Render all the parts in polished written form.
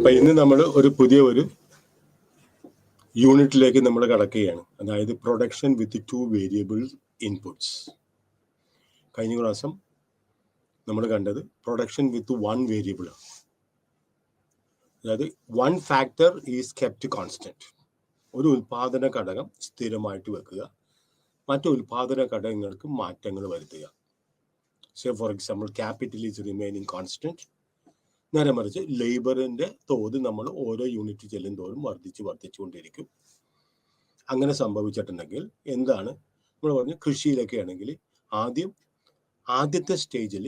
അപ്പം ഇന്ന് നമ്മൾ ഒരു പുതിയ യൂണിറ്റിലേക്ക് നമ്മൾ കടക്കുകയാണ്. അതായത് പ്രൊഡക്ഷൻ വിത്ത് 2 വേരിയബിൾ ഇൻപുട്സ്. കഴിഞ്ഞ പ്രാവശ്യം നമ്മൾ കണ്ടത് പ്രൊഡക്ഷൻ വിത്ത് 1 വേരിയബിൾ ആണ്. അതായത് 1 ഫാക്ടർ ഈസ് കെപ്റ്റ് കോൺസ്റ്റന്റ്. ഒരു ഉൽപാദന ഘടകം സ്ഥിരമായിട്ട് വെക്കുക, മറ്റു ഉൽപാദന ഘടകങ്ങൾക്ക് മാറ്റങ്ങൾ വരുത്തുക. Say for example capital is remaining constant. നേരെ മറിച്ച് ലേബറിന്റെ തോത് നമ്മൾ ഓരോ യൂണിറ്റ് ചെല്ലും തോറും വർദ്ധിച്ചുകൊണ്ടിരിക്കും. അങ്ങനെ സംഭവിച്ചിട്ടുണ്ടെങ്കിൽ എന്താണ് നമ്മൾ പറഞ്ഞു? കൃഷിയിലൊക്കെ ആണെങ്കിൽ ആദ്യത്തെ സ്റ്റേജിൽ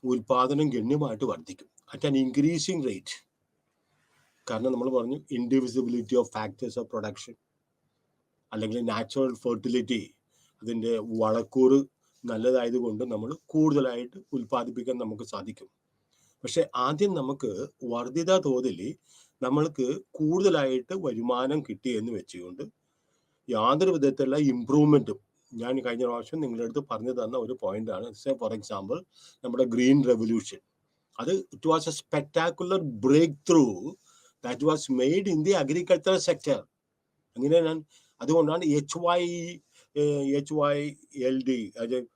ഉൽപാദനം ഗണ്യമായിട്ട് വർദ്ധിക്കും അറ്റ് ആൻ ഇൻക്രീസിങ് റേറ്റ്. കാരണം നമ്മൾ പറഞ്ഞു ഇൻഡിവിസിബിലിറ്റി ഓഫ് ഫാക്ടേഴ്സ് ഓഫ് പ്രൊഡക്ഷൻ, അല്ലെങ്കിൽ നാച്ചുറൽ ഫെർട്ടിലിറ്റി, അതിൻ്റെ വളക്കൂറ് നല്ലതായതുകൊണ്ട് നമ്മൾ കൂടുതലായിട്ട് ഉൽപ്പാദിപ്പിക്കാൻ നമുക്ക് സാധിക്കും. പക്ഷെ ആദ്യം നമുക്ക് വർദ്ധിത തോതിൽ നമ്മൾക്ക് കൂടുതലായിട്ട് വരുമാനം കിട്ടിയെന്ന് വെച്ചുകൊണ്ട് യാതൊരു വിധത്തിലുള്ള ഇമ്പ്രൂവ്മെൻറ്റും, ഞാൻ കഴിഞ്ഞ പ്രാവശ്യം നിങ്ങളുടെ അടുത്ത് പറഞ്ഞു തന്ന ഒരു പോയിന്റാണ്. ഫോർ എക്സാമ്പിൾ നമ്മുടെ ഗ്രീൻ റെവല്യൂഷൻ, അത് it was a spectacular breakthrough that was made in the agriculture sector. അങ്ങനെ അതുകൊണ്ടാണ് HYLD,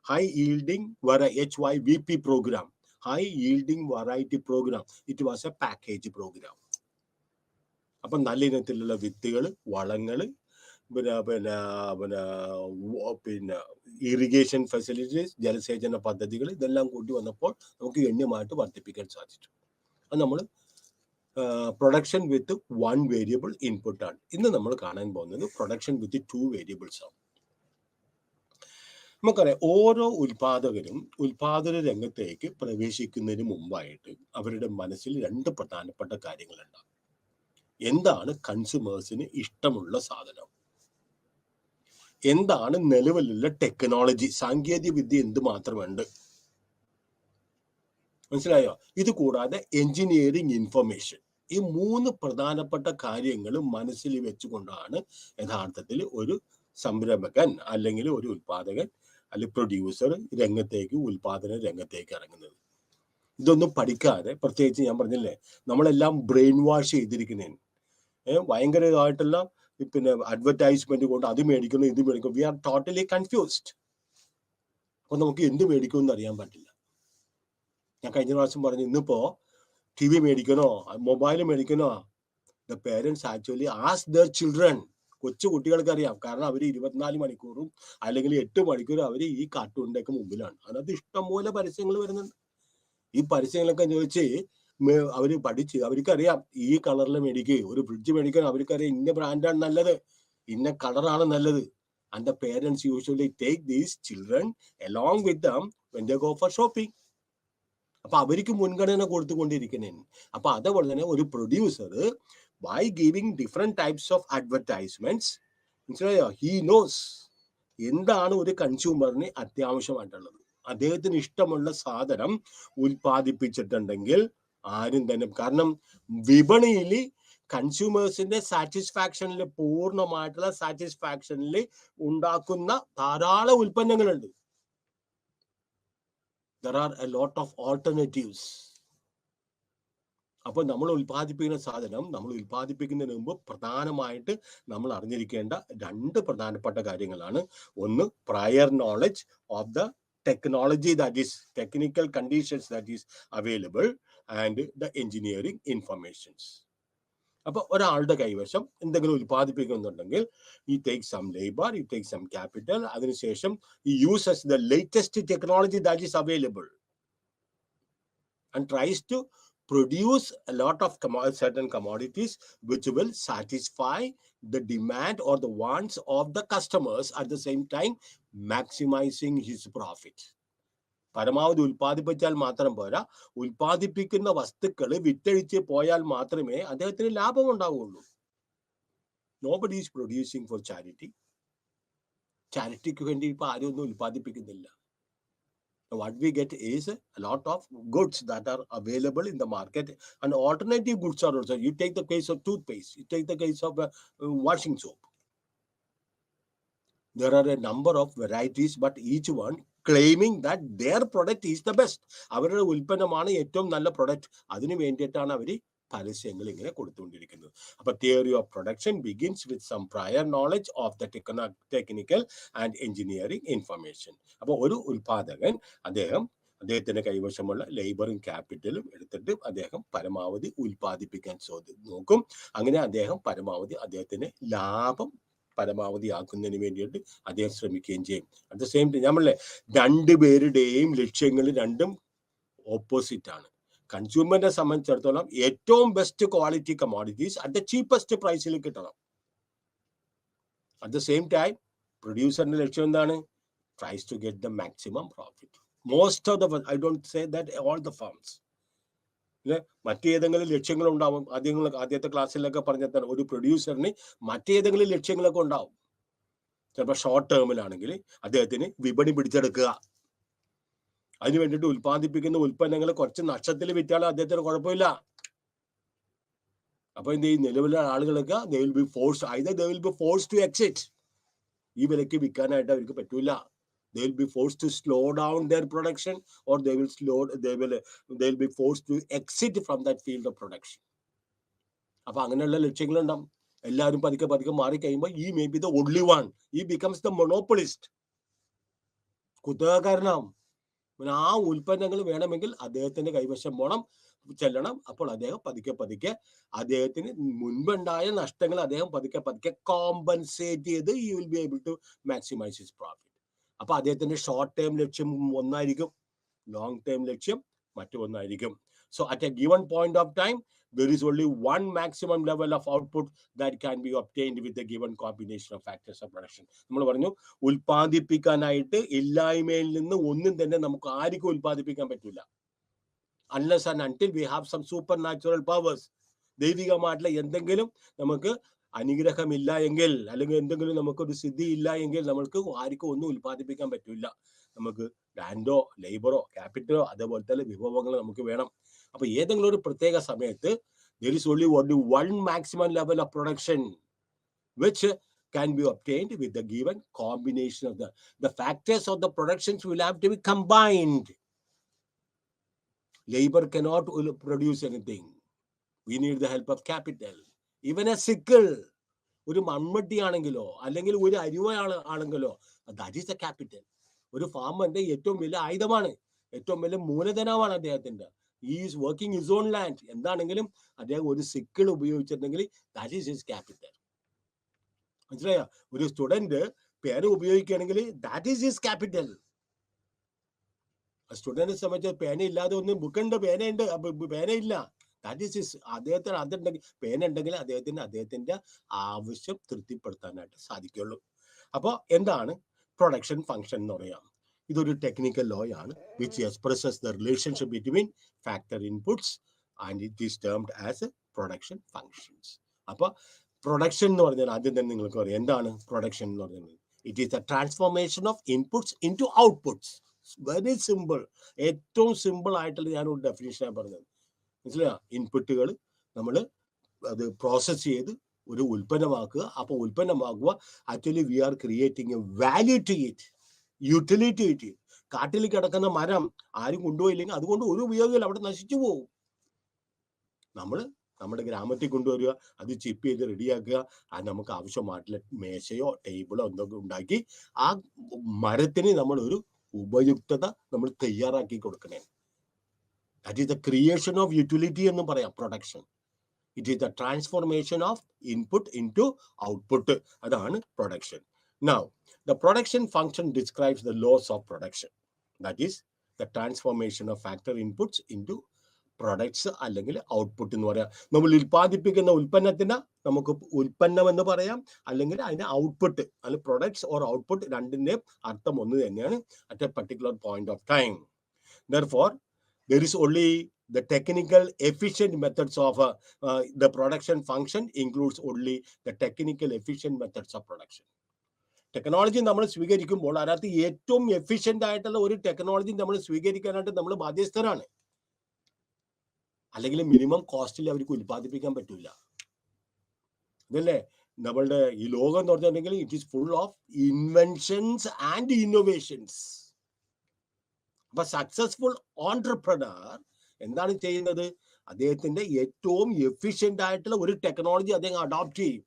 high yielding HYVP programme, high yielding variety programme. It was a package programme. അപ്പം നല്ല ഇനത്തിലുള്ള വിത്തുകൾ, വളങ്ങൾ, പിന്നെ irrigation facilities, ജലസേചന പദ്ധതികൾ, ഇതെല്ലാം കൂട്ടി വന്നപ്പോൾ നമുക്ക് ഗണ്യമായിട്ട് വർദ്ധിപ്പിക്കാൻ സാധിച്ചു. അത് നമ്മൾ പ്രൊഡക്ഷൻ വിത്ത് 1 വേരിയബിൾ ഇൻപുട്ടാണ്. ഇന്ന് നമ്മൾ കാണാൻ പോകുന്നത് പ്രൊഡക്ഷൻ വിത്ത് 2 വേരിയബിൾസ് ആണ്. നമുക്കറിയാം, ഓരോ ഉൽപാദകരും ഉൽപാദന രംഗത്തേക്ക് പ്രവേശിക്കുന്നതിന് മുമ്പായിട്ട് അവരുടെ മനസ്സിൽ 2 പ്രധാനപ്പെട്ട കാര്യങ്ങളുണ്ടാകും. എന്താണ് കൺസ്യൂമേഴ്സിന് ഇഷ്ടമുള്ള സാധനം, എന്താണ് നിലവിലുള്ള ടെക്നോളജി, സാങ്കേതിക വിദ്യ എന്ത് മാത്രമുണ്ട്, മനസ്സിലായോ? ഇത് കൂടാതെ എഞ്ചിനീയറിംഗ് ഇൻഫർമേഷൻ. ഈ 3 പ്രധാനപ്പെട്ട കാര്യങ്ങൾ മനസ്സിൽ വെച്ചുകൊണ്ടാണ് യഥാർത്ഥത്തിൽ ഒരു സംരംഭകൻ അല്ലെങ്കിൽ ഒരു ഉൽപാദകൻ അല്ലെങ്കിൽ പ്രൊഡ്യൂസർ ഉൽപാദന രംഗത്തേക്ക് ഇറങ്ങുന്നത്. ഇതൊന്നും പഠിക്കാതെ, പ്രത്യേകിച്ച് ഞാൻ പറഞ്ഞില്ലേ, നമ്മളെല്ലാം ബ്രെയിൻ വാഷ് ചെയ്തിരിക്കുന്നതിന് ഭയങ്കരമായിട്ടുള്ള പിന്നെ അഡ്വർടൈസ്മെന്റ് കൊണ്ട് അത് മേടിക്കുന്നു ഇത് മേടിക്കുന്നു. We are totally confused. അപ്പൊ നമുക്ക് എന്ത് മേടിക്കുമെന്ന് അറിയാൻ പറ്റില്ല. ഞാൻ കഴിഞ്ഞ പ്രാവശ്യം പറഞ്ഞു, ഇന്നിപ്പോ TV മേടിക്കണോ മൊബൈൽ മേടിക്കണോ, the parents actually ask their children. കൊച്ചു കുട്ടികൾക്ക് അറിയാം, കാരണം അവർ 24 മണിക്കൂറും അല്ലെങ്കിൽ 8 മണിക്കൂറും അവർ ഈ കാർട്ടൂണിന്റെ ഒക്കെ മുമ്പിലാണ്. അതിനകത്ത് ഇഷ്ടംപോലെ പരസ്യങ്ങൾ വരുന്നുണ്ട്. ഈ പരസ്യങ്ങളൊക്കെ ചോദിച്ച് അവർ പഠിച്ച് അവർക്കറിയാം ഈ കളറിൽ മേടിക്കുക, ഒരു ഫ്രിഡ്ജ് മേടിക്കാൻ അവർക്കറിയാം ഇന്ന ബ്രാൻഡാണ് നല്ലത്, ഇന്ന കളറാണ് നല്ലത്. And the parents usually take these children along with dum when they go for shopping. അപ്പൊ അവർക്ക് മുൻഗണന കൊടുത്തുകൊണ്ടിരിക്കുന്നേ. അപ്പൊ അതേപോലെ തന്നെ ഒരു producer by giving different types of advertisements, he knows എന്താണ് ഒരു കൺസ്യൂമറിന് അത്യാവശ്യമായിട്ടുള്ളത്. അദ്ദേഹത്തിന് ഇഷ്ടമുള്ള സാധനം ഉൽപ്പാദിപ്പിച്ചിട്ടുണ്ടെങ്കിൽ ആരും തന്നെ, കാരണം വിപണിയിൽ കൺസ്യൂമേഴ്സിന്റെ സാറ്റിസ്ഫാക്ഷനിൽ, പൂർണ്ണമായിട്ടുള്ള സാറ്റിസ്ഫാക്ഷനിൽ ഉണ്ടാക്കുന്ന ധാരാളം ഉൽപ്പന്നങ്ങളുണ്ട്. There are a lot of alternatives. അപ്പോൾ നമ്മൾ ഉൽപ്പാദിപ്പിക്കുന്ന സാധനം നമ്മൾ ഉൽപ്പാദിപ്പിക്കുന്നതിന് മുമ്പ് പ്രധാനമായിട്ട് നമ്മൾ അറിഞ്ഞിരിക്കേണ്ട 2 പ്രധാനപ്പെട്ട കാര്യങ്ങളാണ്. ഒന്ന്, prior knowledge of the technology, that is technical conditions that is available, and the engineering informations. അപ്പൊ ഒരാളുടെ കൈവശം എന്തെങ്കിലും ഉൽപ്പാദിപ്പിക്കുന്നുണ്ടെങ്കിൽ he take some labour, he take some capital, അതിനുശേഷം he uses the latest technology that is available and tries to produce a lot of certain commodities which will satisfy the demand or the wants of the customers, at the same time maximizing his profit. പരമാവധി ഉൽപ്പാദിപ്പിച്ചാൽ മാത്രം പോരാ, ഉൽപ്പാദിപ്പിക്കുന്ന വസ്തുക്കൾ വിറ്റഴിച്ച് പോയാൽ മാത്രമേ അദ്ദേഹത്തിന് ലാഭം ഉണ്ടാവുകയുള്ളൂ. Nobody is producing for charity. ചാരിറ്റിക്ക് വേണ്ടി ഇപ്പൊ ആരും ഒന്നും ഉൽപ്പാദിപ്പിക്കുന്നില്ല. What we get is a lot of goods that are available in the market, and alternative goods are also. You take the case of toothpaste, you take the case of washing soap. There are a number of varieties, but each one claiming that their product is the best. അവരുടെ ഉൽപ്പന്നമാണ് ഏറ്റവും നല്ല product. അതിനു വേണ്ടിയിട്ടാണ് അവർ പരസ്യങ്ങൾ ഇങ്ങനെ കൊടുത്തുകൊണ്ടിരിക്കുന്നത്. അപ്പൊ theory of production begins with some prior knowledge of the technical and engineering information. അപ്പോൾ ഒരു ഉൽപാദകൻ അദ്ദേഹത്തിന്റെ കൈവശമുള്ള ലേബറും ക്യാപിറ്റലും എടുത്തിട്ട് അദ്ദേഹം പരമാവധി ഉൽപ്പാദിപ്പിക്കാൻ നോക്കും. അങ്ങനെ അദ്ദേഹം പരമാവധി അദ്ദേഹത്തിന് ലാഭം പരമാവധി ആക്കുന്നതിന് വേണ്ടിയിട്ട് അദ്ദേഹം ശ്രമിക്കുകയും ചെയ്യും. അറ്റ് ദ സെയിം ടൈം നമ്മളെ രണ്ടുപേരുടെയും ലക്ഷ്യങ്ങൾ രണ്ടും ഓപ്പോസിറ്റ് ആണ്. കൺസ്യൂമറിനെ സംബന്ധിച്ചിടത്തോളം ഏറ്റവും best quality commodities at the cheapest പ്രൈസിൽ കിട്ടണം. അറ്റ് ദ സെയിം ടൈം പ്രൊഡ്യൂസറിന്റെ ലക്ഷ്യം എന്താണ്? Tries to get the maximum profit. Most of the, I don't say that all the firms, മറ്റേതെങ്കിലും ലക്ഷ്യങ്ങൾ ഉണ്ടാവും. ആദ്യത്തെ ക്ലാസ്സിലൊക്കെ പറഞ്ഞാൽ ഒരു പ്രൊഡ്യൂസറിന് മറ്റേതെങ്കിലും ലക്ഷ്യങ്ങളൊക്കെ ഉണ്ടാവും. ചിലപ്പോൾ ഷോർട്ട് ടേമിലാണെങ്കിൽ അദ്ദേഹത്തിന് വിപണി പിടിച്ചെടുക്കുക, അതിന് വേണ്ടിയിട്ട് ഉൽപ്പാദിപ്പിക്കുന്ന ഉൽപ്പന്നങ്ങൾ കുറച്ച് നഷ്ടത്തിൽ വിറ്റാലും അദ്ദേഹത്തിന് കുഴപ്പമില്ല. അപ്പൊ എന്ത് ചെയ്യും? നിലവിലെ ആളുകളൊക്കെ they will be forced to exit. ഈ വിലക്ക് വിൽക്കാനായിട്ട് അവർക്ക് പറ്റൂല. They will be forced to slow down their production, or they will be forced to exit from that field of production. അപ്പൊ അങ്ങനെയുള്ള ലക്ഷ്യങ്ങളുണ്ടാവും. എല്ലാവരും പതുക്കെ മാറി കഴിയുമ്പോൾ ഈ may be the only one, ഈ ബിക്കംസ് ദ മൊണോപ്പൊളിസ്റ്റ്, കുത്തകക്കാരനാവും. ആ ഉൽപ്പന്നങ്ങൾ വേണമെങ്കിൽ അദ്ദേഹത്തിന്റെ കൈവശം ചെല്ലണം. അപ്പോൾ അദ്ദേഹം പതുക്കെ അദ്ദേഹത്തിന് മുൻപുണ്ടായ നഷ്ടങ്ങൾ അദ്ദേഹം പതുക്കെ കോമ്പൻസേറ്റ് ചെയ്ത് he will be able to maximize his profit. അപ്പൊ അദ്ദേഹത്തിന്റെ ഷോർട്ട് ടേം ലക്ഷ്യം ഒന്നായിരിക്കും, ലോങ് ടേം ലക്ഷ്യം മറ്റൊന്നായിരിക്കും. So at a given point of time, there is only one maximum level of output that can be obtained with the given combination of factors of production. നമ്മൾ പറഞ്ഞു, ഉൽപ്പാദിപ്പിക്കാനായിട്ട് ഇല്ലായ്മയിൽ നിന്ന് ഒന്നും തന്നെ നമുക്ക് ആർക്കും ഉൽപ്പാദിപ്പിക്കാൻ പറ്റില്ല, unless and until we have some supernatural powers. ദൈവികമായിട്ടുള്ള എന്തെങ്കിലും നമുക്ക് അനുഗ്രഹമില്ല എങ്കിൽ, അല്ലെങ്കിൽ എന്തെങ്കിലും നമുക്കൊരു സിദ്ധി ഇല്ല എങ്കിൽ നമ്മൾക്ക് ആർക്കും ഒന്നും ഉൽപ്പാദിപ്പിക്കാൻ പറ്റില്ല. നമുക്ക് ലാൻഡോ ലേബറോ ക്യാപിറ്റലോ അതേപോലത്തെ വിഭവങ്ങൾ നമുക്ക് വേണം. അപ്പൊ ഏതെങ്കിലും ഒരു പ്രത്യേക സമയത്ത് there is only one maximum level of production which can be obtained with the given combination of the factors of the productions will have to be combined. Labor cannot produce anything. We need the help of capital. Even a sickle, ഒരു മൺമട്ടി ആണെങ്കിലോ അല്ലെങ്കിൽ ഒരു അരിവ ആണെങ്കിലോ, that is the capital. ഒരു ഫാമറിന്റെ ഏറ്റവും വലിയ ആയുധമാണ്, ഏറ്റവും വലിയ മൂലധനമാണ് അദ്ദേഹത്തിന്റെ. He is working his own land. എന്താണെങ്കിലും അദ്ദേഹം ഒരു sickle ഉപയോഗിച്ചിട്ടുണ്ടെങ്കിൽ that is his capital. മനസ്സിലായോ? ഒരു സ്റ്റുഡന്റ് പേന ഉപയോഗിക്കുകയാണെങ്കിൽ that is his capital. സ്റ്റുഡന്റിനെ സംബന്ധിച്ച് പേന ഇല്ലാതെ ഒന്നും ബുക്കുണ്ട്, പേനയില്ല, that is his. അദ്ദേഹത്തിന് അതുണ്ടെങ്കിൽ, പേന ഉണ്ടെങ്കിൽ അദ്ദേഹത്തിന്റെ ആവശ്യം തൃപ്തിപ്പെടുത്താനായിട്ട് സാധിക്കുള്ളൂ. അപ്പോൾ എന്താണ് പ്രൊഡക്ഷൻ ഫംഗ്ഷൻ എന്ന് പറയാം? ഇതൊരു ടെക്നിക്കൽ ലോ ആണ് which expresses the relationship between factor inputs and it is termed as production functions. അപ്പൊ പ്രൊഡക്ഷൻ എന്ന് പറഞ്ഞാൽ ആദ്യം തന്നെ നിങ്ങൾക്ക് പറയാം എന്താണ് പ്രൊഡക്ഷൻ എന്ന് പറയുന്നത്. It is the transformation of inputs into outputs. Very simple, ഏറ്റവും സിമ്പിൾ ആയിട്ടുള്ള ഞാനൊരു ഡെഫിനിഷനാണ് പറഞ്ഞത്. മനസ്സിലായോ? ഇൻപുട്ടുകൾ നമ്മൾ അത് പ്രോസസ് ചെയ്ത് ഒരു ഉൽപ്പന്നമാക്കുക. അപ്പൊ ഉൽപ്പന്നമാക്കുക actually we are creating a value to it, utility it. കാട്ടിൽ കിടക്കുന്ന മരം ആരും കൊണ്ടുപോയില്ലെങ്കിൽ അതുകൊണ്ട് ഒരു ഉപയോഗമില്ല, അവിടെ നശിച്ചു പോകും. നമ്മൾ നമ്മുടെ ഗ്രാമത്തിൽ കൊണ്ടുവരിക, അത് ചിപ്പ് ചെയ്ത് റെഡിയാക്കുക, അത് നമുക്ക് ആവശ്യമായിട്ടുള്ള മേശയോ ടേബിളോ എന്തൊക്കെ ഉണ്ടാക്കി ആ മരത്തിന് നമ്മൾ ഒരു ഉപയുക്തത നമ്മൾ തയ്യാറാക്കി കൊടുക്കണേ. That is the creation of utility എന്ന് പറയാം production. It is the transformation of input into output. അതാണ് production. Now, the production function describes the laws of production. That is the transformation of factor inputs into products അല്ലെങ്കിൽ output എന്ന് പറയാം. നമ്മൾ ഉൽപ്പാദിപ്പിക്കുന്ന ഉൽപ്പന്നത്തിന് നമുക്ക് ഉൽപ്പന്നം എന്ന് പറയാം, അല്ലെങ്കിൽ അതിന്റെ ഔട്ട്പുട്ട്, അല്ലെങ്കിൽ പ്രൊഡക്ട്സ് ഓർ ഔട്ട്പുട്ട്, രണ്ടിന്റെയും അർത്ഥം ഒന്ന് തന്നെയാണ് at a particular point of time. Therefore, there is only the technical efficient methods of the production function includes only the technical efficient methods of production. Technology നമ്മൾ സ്വീകരിക്കുമ്പോൾ അതിനകത്ത് ഏറ്റവും efficient ആയിട്ടുള്ള ഒരു ടെക്നോളജി നമ്മൾ സ്വീകരിക്കാനായിട്ട് നമ്മൾ ബാധ്യസ്ഥരാണ്. അല്ലെങ്കിൽ മിനിമം കോസ്റ്റിൽ അവർക്ക് ഉൽപ്പാദിപ്പിക്കാൻ പറ്റില്ല. അതല്ലേ നമ്മളുടെ ഈ ലോകം എന്ന് പറഞ്ഞിട്ടുണ്ടെങ്കിൽ it is full of inventions and innovations. അപ്പൊ സക്സസ്ഫുൾ ഓൺട്രപ്രണർ എന്താണ് ചെയ്യുന്നത്? അദ്ദേഹത്തിന്റെ ഏറ്റവും എഫിഷ്യന്റ് ആയിട്ടുള്ള ഒരു ടെക്നോളജി അദ്ദേഹം അഡോപ്റ്റ് ചെയ്യും.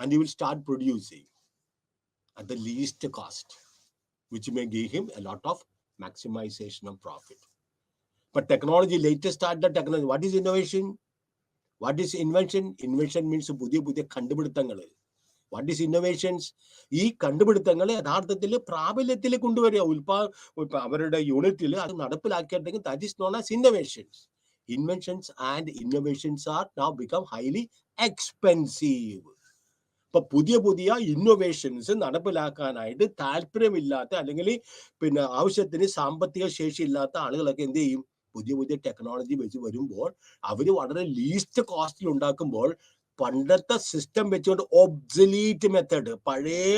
And he will start producing at the least cost, which may give him a lot of maximization of profit. But technology, latest start the technology. What is innovation? What is invention? Invention means പുതിയ പുതിയ കണ്ടുപിടുത്തങ്ങൾ. What is innovations? ഈ കണ്ടുപിടുത്തങ്ങൾ യഥാർത്ഥത്തിൽ പ്രാബല്യത്തിൽ കൊണ്ടുവരിക, അവരുടെ യൂണിറ്റിൽ അത് നടപ്പിലാക്കിയിട്ടുണ്ടെങ്കിൽ that is known as innovations. Inventions and innovations are now become highly expensive. ഇപ്പൊ പുതിയ പുതിയ ഇന്നോവേഷൻസ് നടപ്പിലാക്കാനായിട്ട് താല്പര്യമില്ലാത്ത അല്ലെങ്കിൽ ആവശ്യത്തിന് സാമ്പത്തിക ശേഷി ഇല്ലാത്ത ആളുകളൊക്കെ എന്ത് ചെയ്യും? പുതിയ പുതിയ ടെക്നോളജി വെച്ച് വരുമ്പോൾ അവര് വളരെ ലീസ്റ്റ് കോസ്റ്റിൽ ഉണ്ടാക്കുമ്പോൾ പണ്ടത്തെ സിസ്റ്റം വെച്ചുകൊണ്ട് ഒബ്സലീറ്റ് മെത്തേഡ്, പഴയ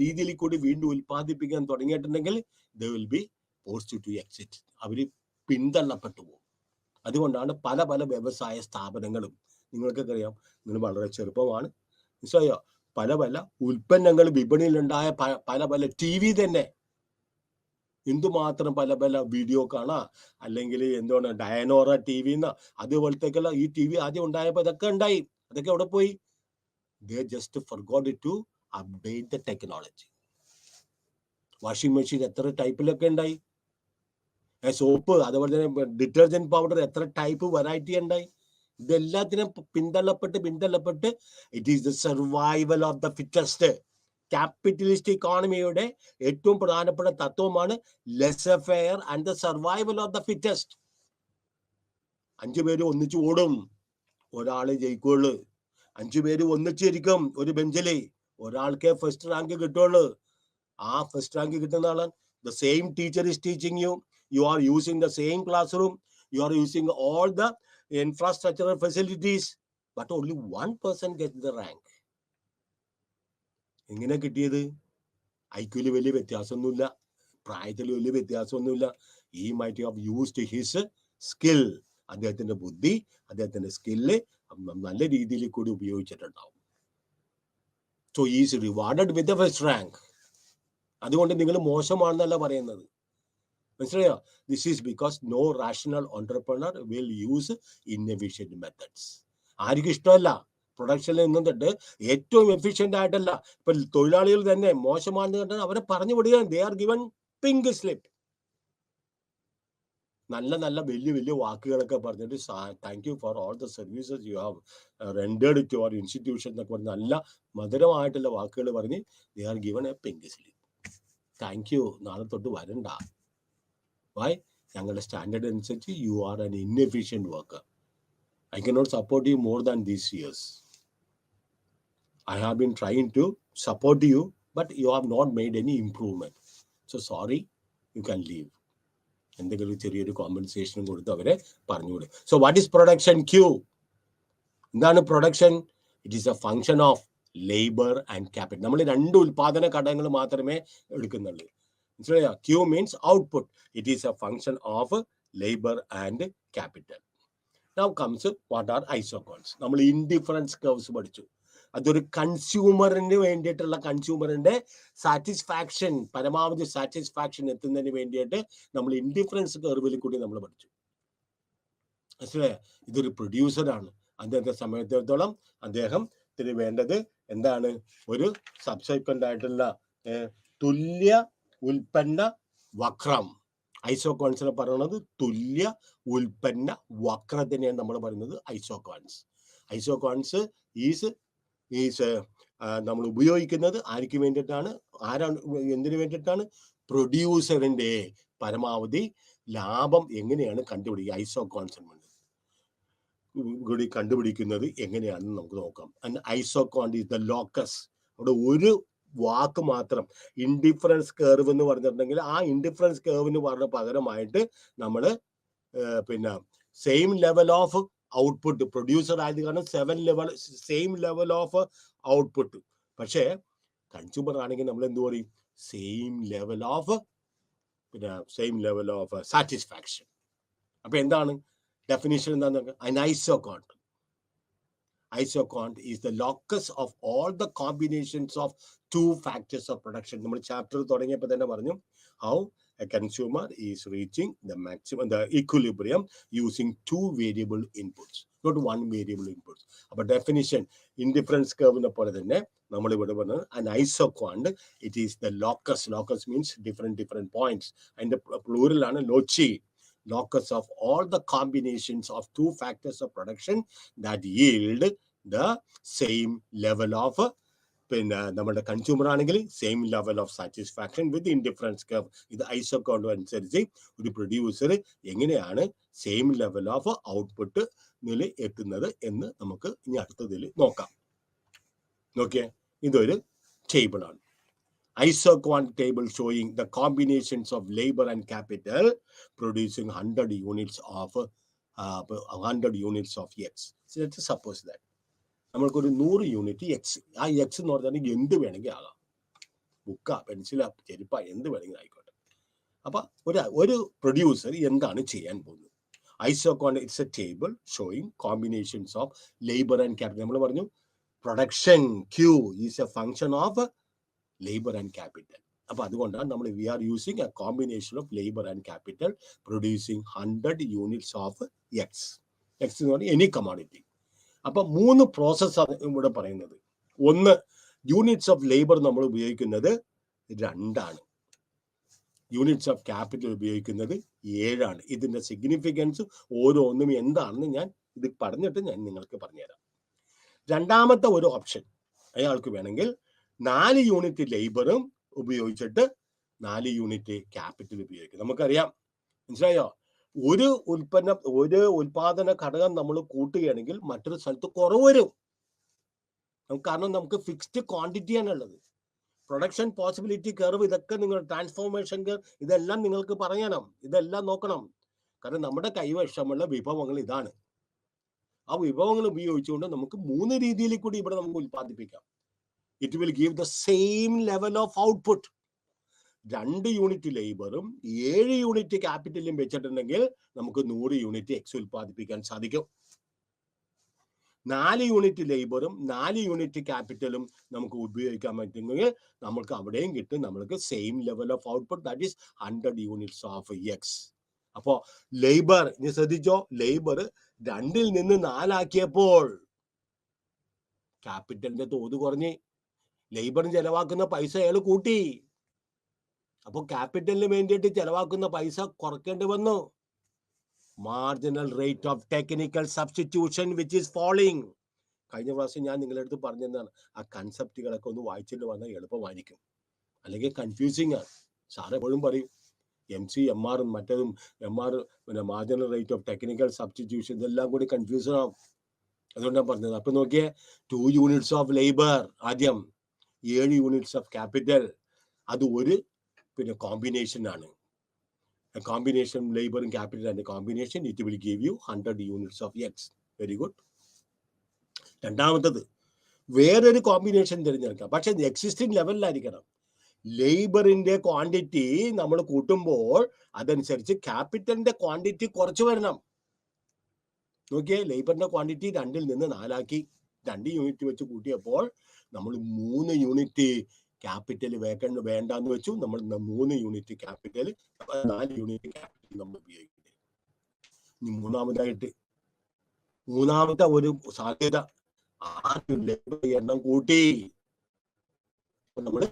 രീതിയിൽ കൂടി വീണ്ടും ഉൽപ്പാദിപ്പിക്കാൻ തുടങ്ങിയിട്ടുണ്ടെങ്കിൽ they will be forced to exit. അവര് പിന്തള്ളപ്പെട്ടു പോകും. അതുകൊണ്ടാണ് പല പല വ്യവസായ സ്ഥാപനങ്ങളും, നിങ്ങൾക്കൊക്കെ അറിയാം, നിങ്ങൾ വളരെ ചെറുപ്പമാണ്, മനസ്സിലായോ, പല പല ഉൽപ്പന്നങ്ങൾ വിപണിയിലുണ്ടായ പല പല TV തന്നെ എന്തുമാത്രം പല പല വീഡിയോ കാണാ, അല്ലെങ്കിൽ എന്താണ് ഡയനോറ TV എന്ന് അതുപോലത്തേക്കുള്ള ഈ TV ആദ്യം ഉണ്ടായപ്പോൾ ഇതൊക്കെ ഉണ്ടായി. അതൊക്കെ എവിടെ പോയി? They just forgot to update the technology. Washing machine എത്ര ടൈപ്പിലൊക്കെ ഉണ്ടായി, സോപ്പ്, അതുപോലെ തന്നെ ഡിറ്റർജന്റ് പൗഡർ എത്ര ടൈപ്പ് വെറൈറ്റി ഉണ്ടായി. ഇതെല്ലാത്തിനും പിന്തള്ളപ്പെട്ട് it is the survival of the fittest. Capitalist ഇക്കോണമിയുടെ ഏറ്റവും പ്രധാനപ്പെട്ട തത്വമാണ് laissez faire and the survival of the fittest. 5 പേര് ഒന്നിച്ചു ഓടും, ഒരാള് ജയിക്കുള്ളൂ. 5 പേര് ഒന്നിച്ചിരിക്കും ഒരു ബെഞ്ചില്, ഒരാൾക്കേ ഫസ്റ്റ് റാങ്ക് കിട്ടുള്ളൂ. ആ ഫസ്റ്റ് റാങ്ക് കിട്ടുന്ന ആളാണ് the same teacher is teaching you, you are using the same classroom, you are using all the infrastructural facilities, but only one person gets the rank. എങ്ങനെ കിട്ടിയത്? ഐക്യൂല് വലിയ വ്യത്യാസമൊന്നുമില്ല, പ്രായത്തിൽ വലിയ വ്യത്യാസമൊന്നുമില്ല. he might have used his skill, അദ്ദേഹത്തിന്റെ ബുദ്ധി, അദ്ദേഹത്തിന്റെ സ്കില്ല് നല്ല രീതിയിൽ കൂടി ഉപയോഗിച്ചിട്ടുണ്ടാവും. so he is rewarded with the first rank. അതുകൊണ്ട് നിങ്ങൾ മോശമാണെന്നല്ല പറയുന്നത്, മനസ്സിലായോ? This is because no rational entrepreneur will use inefficient methods. ആർക്കും ഇഷ്ടമല്ല പ്രൊഡക്ഷനിൽ നിന്നിട്ട് ഏറ്റവും എഫിഷ്യന്റ് ആയിട്ടല്ല. ഇപ്പൊ തൊഴിലാളികൾ തന്നെ മോശമാണെന്ന് കണ്ടാൽ അവരെ പറഞ്ഞു വിടുകയാണ്. they are given pink slip. നല്ല നല്ല വലിയ വലിയ വാക്കുകളൊക്കെ പറഞ്ഞിട്ട് thank you for all the services you have rendered to our institution എന്നൊക്കെ പറഞ്ഞ് നല്ല മധുരമായിട്ടുള്ള വാക്കുകൾ പറഞ്ഞ് they are given a pink slip. Thank you, നാളെ തൊട്ട് വരണ്ട. വൈ? ഞങ്ങളുടെ സ്റ്റാൻഡേർഡ് അനുസരിച്ച് you are an inefficient worker. I cannot support you more than these years. I have been trying to support you, but you have not made any improvement. So sorry, you can leave. എന്തെങ്കിലും ചെറിയൊരു കോമ്പൻസേഷനും കൊടുത്ത് അവരെ പറഞ്ഞുകൂടെ. So what is production Q? എന്താണ് production? It is a function of labour and capital. നമ്മൾ 2 ഉൽപാദന ഘടകങ്ങൾ മാത്രമേ എടുക്കുന്നുള്ളൂ, മനസ്സിലായോ? Q means output. It is a function of labour and capital. Now comes what are isoquants. നമ്മൾ ഇൻഡിഫറൻസ് കർവ്സ് പഠിച്ചു. അതൊരു കൺസ്യൂമറിന് വേണ്ടിയിട്ടുള്ള, കൺസ്യൂമറിന്റെ സാറ്റിസ്ഫാക്ഷൻ, പരമാവധി സാറ്റിസ്ഫാക്ഷൻ എത്തുന്നതിന് വേണ്ടിയിട്ട് നമ്മൾ ഇൻഡിഫറൻസ് കർവിൽ കൂടി നമ്മൾ പഠിച്ചു, മനസ്സിലായോ? ഇതൊരു പ്രൊഡ്യൂസറാണ്. അദ്ദേഹത്തെ സംബന്ധിച്ചിടത്തോളം അദ്ദേഹത്തിന് വേണ്ടത് എന്താണ്? ഒരു സബ്സൈക്വന്റ് ആയിട്ടുള്ള തുല്യ ഉൽപ്പന്ന വക്രം. ഐസോകോൺസിനെ പറയുന്നത് തുല്യ ഉൽപ്പന്ന വക്രത്തിനെയാണ് നമ്മൾ പറയുന്നത് ഐസോകോൺസ്. ഐസോകോൺസ് ഈസ് നമ്മൾ ഉപയോഗിക്കുന്നത് ആർക്ക് വേണ്ടിയിട്ടാണ്? ആരാണ്, എന്തിനു വേണ്ടിയിട്ടാണ്? പ്രൊഡ്യൂസറിന്റെ പരമാവധി ലാഭം എങ്ങനെയാണ് കണ്ടുപിടിക്കുക, ഐസോകോൺസിന് വേണ്ടി കൂടി കണ്ടുപിടിക്കുന്നത് എങ്ങനെയാണെന്ന് നമുക്ക് നോക്കാം. ഐസോകോൺ ഈസ് ദ ലോക്കസ്. അവിടെ ഒരു വാക്ക് മാത്രം, ഇൻഡിഫറൻസ് കർവ് എന്ന് പറഞ്ഞിട്ടുണ്ടെങ്കിൽ ആ ഇൻഡിഫറൻസ് കർവിന് പറഞ്ഞ പകരമായിട്ട് നമ്മൾ same level of output, producer ആയത് കാരണം സെയിം ലെവൽ ഓഫ് ഔട്ട്പുട്ട്. പക്ഷേ കൺസ്യൂമർ ആണെങ്കിൽ നമ്മൾ എന്ത് പറയും? Same level of satisfaction. അപ്പൊ എന്താണ് ഡെഫിനിഷൻ? എന്താണെന്ന് an isocont. Isocont is the locus of all the combinations of 2 factors of production. നമ്മൾ ചാപ്റ്റർ തുടങ്ങിയപ്പോൾ തന്നെ പറഞ്ഞു how a consumer is reaching the maximum, the equilibrium using two variable inputs, not one variable inputs. But definition, indifference curve നെ പോലെ തന്നെ നമ്മൾ ഇവിടെ പറഞ്ഞത് an isoquant, it is the locus. Locus means different points. അതിന്റെ plural ആണ് loci. Locus of all the combinations of two factors of production that yield the same level of പിന്നെ നമ്മുടെ കൺസ്യൂമർ ആണെങ്കിൽ same level of satisfaction with indifference curve. ഇത് ഐസോകോണ്ട് അനുസരിച്ച് ഒരു producer എങ്ങനെയാണ് same level of output എത്തുന്നത് എന്ന് നമുക്ക് ഇനി അടുത്തതിൽ നോക്കാം. നോക്കിയേ, ഇതൊരു ടേബിൾ ആണ്. Isoquant table showing the combinations of labor and capital producing 100 units of X. So let's suppose that നമ്മൾക്കൊരു 100 യൂണിറ്റ് എക്സ്. ആ എക്സ് എന്ന് പറഞ്ഞാൽ എന്ത് വേണമെങ്കിൽ ആകാം, ബുക്കാ പെൻസിലാ ചെരുപ്പാ എന്ത് വേണമെങ്കിലും ആയിക്കോട്ടെ. അപ്പൊ ഒരു പ്രൊഡ്യൂസർ എന്താണ് ചെയ്യാൻ പോകുന്നത്? Isoquant it's a table showing combinations of labour and capital. നമ്മൾ പറഞ്ഞു production Q is a function of labour and capital. അപ്പൊ അതുകൊണ്ടാണ് നമ്മൾ we are using a combination of labour and capital producing 100 units of X. X എന്ന് പറഞ്ഞാൽ any commodity. അപ്പൊ 3 പ്രോസസ്സാണ് ഇവിടെ പറയുന്നത്. ഒന്ന്, യൂണിറ്റ്സ് ഓഫ് ലേബർ നമ്മൾ ഉപയോഗിക്കുന്നത് 2ആണ്. യൂണിറ്റ്സ് ഓഫ് ക്യാപിറ്റൽ ഉപയോഗിക്കുന്നത് 7ആണ്. ഇതിന്റെ സിഗ്നിഫിക്കൻസ് ഓരോന്നും എന്താണെന്ന് ഞാൻ ഇത് പറഞ്ഞിട്ട് ഞാൻ നിങ്ങൾക്ക് പറഞ്ഞുതരാം. രണ്ടാമത്തെ ഒരു ഓപ്ഷൻ, അയാൾക്ക് വേണമെങ്കിൽ 4 യൂണിറ്റ് ലേബറും ഉപയോഗിച്ചിട്ട് 4 യൂണിറ്റ് ക്യാപിറ്റൽ ഉപയോഗിക്കും. നമുക്കറിയാം, മനസ്സിലായോ? ഒരു ഉൽപാദന ഘടകം നമ്മൾ കൂട്ടുകയാണെങ്കിൽ മറ്റൊരു സ്ഥലത്ത് കുറവ് വരും. കാരണം നമുക്ക് ഫിക്സ്ഡ് ക്വാണ്ടിറ്റിയാണുള്ളത്. പ്രൊഡക്ഷൻ പോസിബിലിറ്റി കർവ്, ഇതൊക്കെ നിങ്ങൾ ട്രാൻസ്ഫോർമേഷൻ കർവ്, ഇതെല്ലാം നിങ്ങൾക്ക് പറയണം, ഇതെല്ലാം നോക്കണം. കാരണം നമ്മുടെ കൈവശമുള്ള വിഭവങ്ങൾ ഇതാണ്. ആ വിഭവങ്ങൾ ഉപയോഗിച്ചുകൊണ്ട് നമുക്ക് 3 രീതിയിൽ കൂടി ഇവിടെ നമുക്ക് ഉൽപ്പാദിപ്പിക്കാം. It will give the same level of output. 2 unit ലേബറും 7 യൂണിറ്റ് ക്യാപിറ്റലും വെച്ചിട്ടുണ്ടെങ്കിൽ നമുക്ക് 100 യൂണിറ്റ് എക്സ് ഉൽപ്പാദിപ്പിക്കാൻ സാധിക്കും. 4 യൂണിറ്റ് ലേബറും 4 യൂണിറ്റ് ക്യാപിറ്റലും നമുക്ക് ഉപയോഗിക്കാൻ പറ്റുമെങ്കിൽ നമുക്ക് അവിടെയും കിട്ടും നമ്മൾക്ക് same level of output, that is 100 units of X. അപ്പോ ലേബർ, ഇനി ശ്രദ്ധിച്ചോ, ലേബർ 2ൽ നിന്ന് 4 ആക്കിയപ്പോൾ ക്യാപിറ്റലിന്റെ തോത് കുറഞ്ഞ് ലേബറിന് ചെലവാക്കുന്ന പൈസ അയാൾ കൂട്ടി. അപ്പോൾ ക്യാപിറ്റലിന് വേണ്ടിയിട്ട് ചെലവാക്കുന്ന പൈസ കുറയ്ക്കേണ്ടി വന്നു. Marginal rate of technical substitution which is falling. കഴിഞ്ഞ പ്രാവശ്യം ഞാൻ നിങ്ങളുടെ അടുത്ത് പറഞ്ഞതാണ്, ആ കൺസെപ്റ്റുകളൊക്കെ ഒന്ന് വായിച്ചിട്ട് വന്നാൽ എളുപ്പമായിരിക്കും, അല്ലെങ്കിൽ കൺഫ്യൂസിങ് ആണ്. സാർ എപ്പോഴും പറയും MC, MR മറ്റതും MR പിന്നെ marginal rate of technical substitution ഇതെല്ലാം കൂടി കൺഫ്യൂഷൻ ആവും. അതുകൊണ്ടാണ് പറഞ്ഞത്. അപ്പൊ നോക്കിയേ, 2 യൂണിറ്റ്സ് ഓഫ് ലേബർ ആദ്യം, 7 യൂണിറ്റ്സ് ഓഫ് ക്യാപിറ്റൽ, അത് ഒരു പിന്നെ കോമ്പിനേഷൻ ആണ്. കോമ്പിനേഷൻ ലേബറും capital and combination, it will give you 100 units of X. Very good. രണ്ടാമത്തത്, വേറൊരു കോമ്പിനേഷൻ തിരഞ്ഞെടുക്കാം, പക്ഷെ എക്സിസ്റ്റിംഗ് ലെവലിലായിരിക്കണം. ലേബറിന്റെ ക്വാണ്ടിറ്റി നമ്മൾ കൂട്ടുമ്പോൾ അതനുസരിച്ച് ക്യാപിറ്റലിന്റെ ക്വാണ്ടിറ്റി കുറച്ച് വരണം. നോക്കിയേ, ലേബറിന്റെ ക്വാണ്ടിറ്റി 2ൽ നിന്ന് 4 ആക്കി, 2 യൂണിറ്റ് വെച്ച് കൂട്ടിയപ്പോൾ നമ്മൾ 3 യൂണിറ്റ് ക്യാപിറ്റൽ വേണ്ടെന്ന് വെച്ചു. നമ്മൾ 3 യൂണിറ്റ് ക്യാപിറ്റൽ, 4 യൂണിറ്റ് ക്യാപിറ്റൽ നമ്മൾ ഉപയോഗിക്കുന്നത്. ഇനി മൂന്നാമത്തെ ഒരു സാധ്യത, 6 ലേബർ എണ്ണം കൂട്ടി, നമ്മള്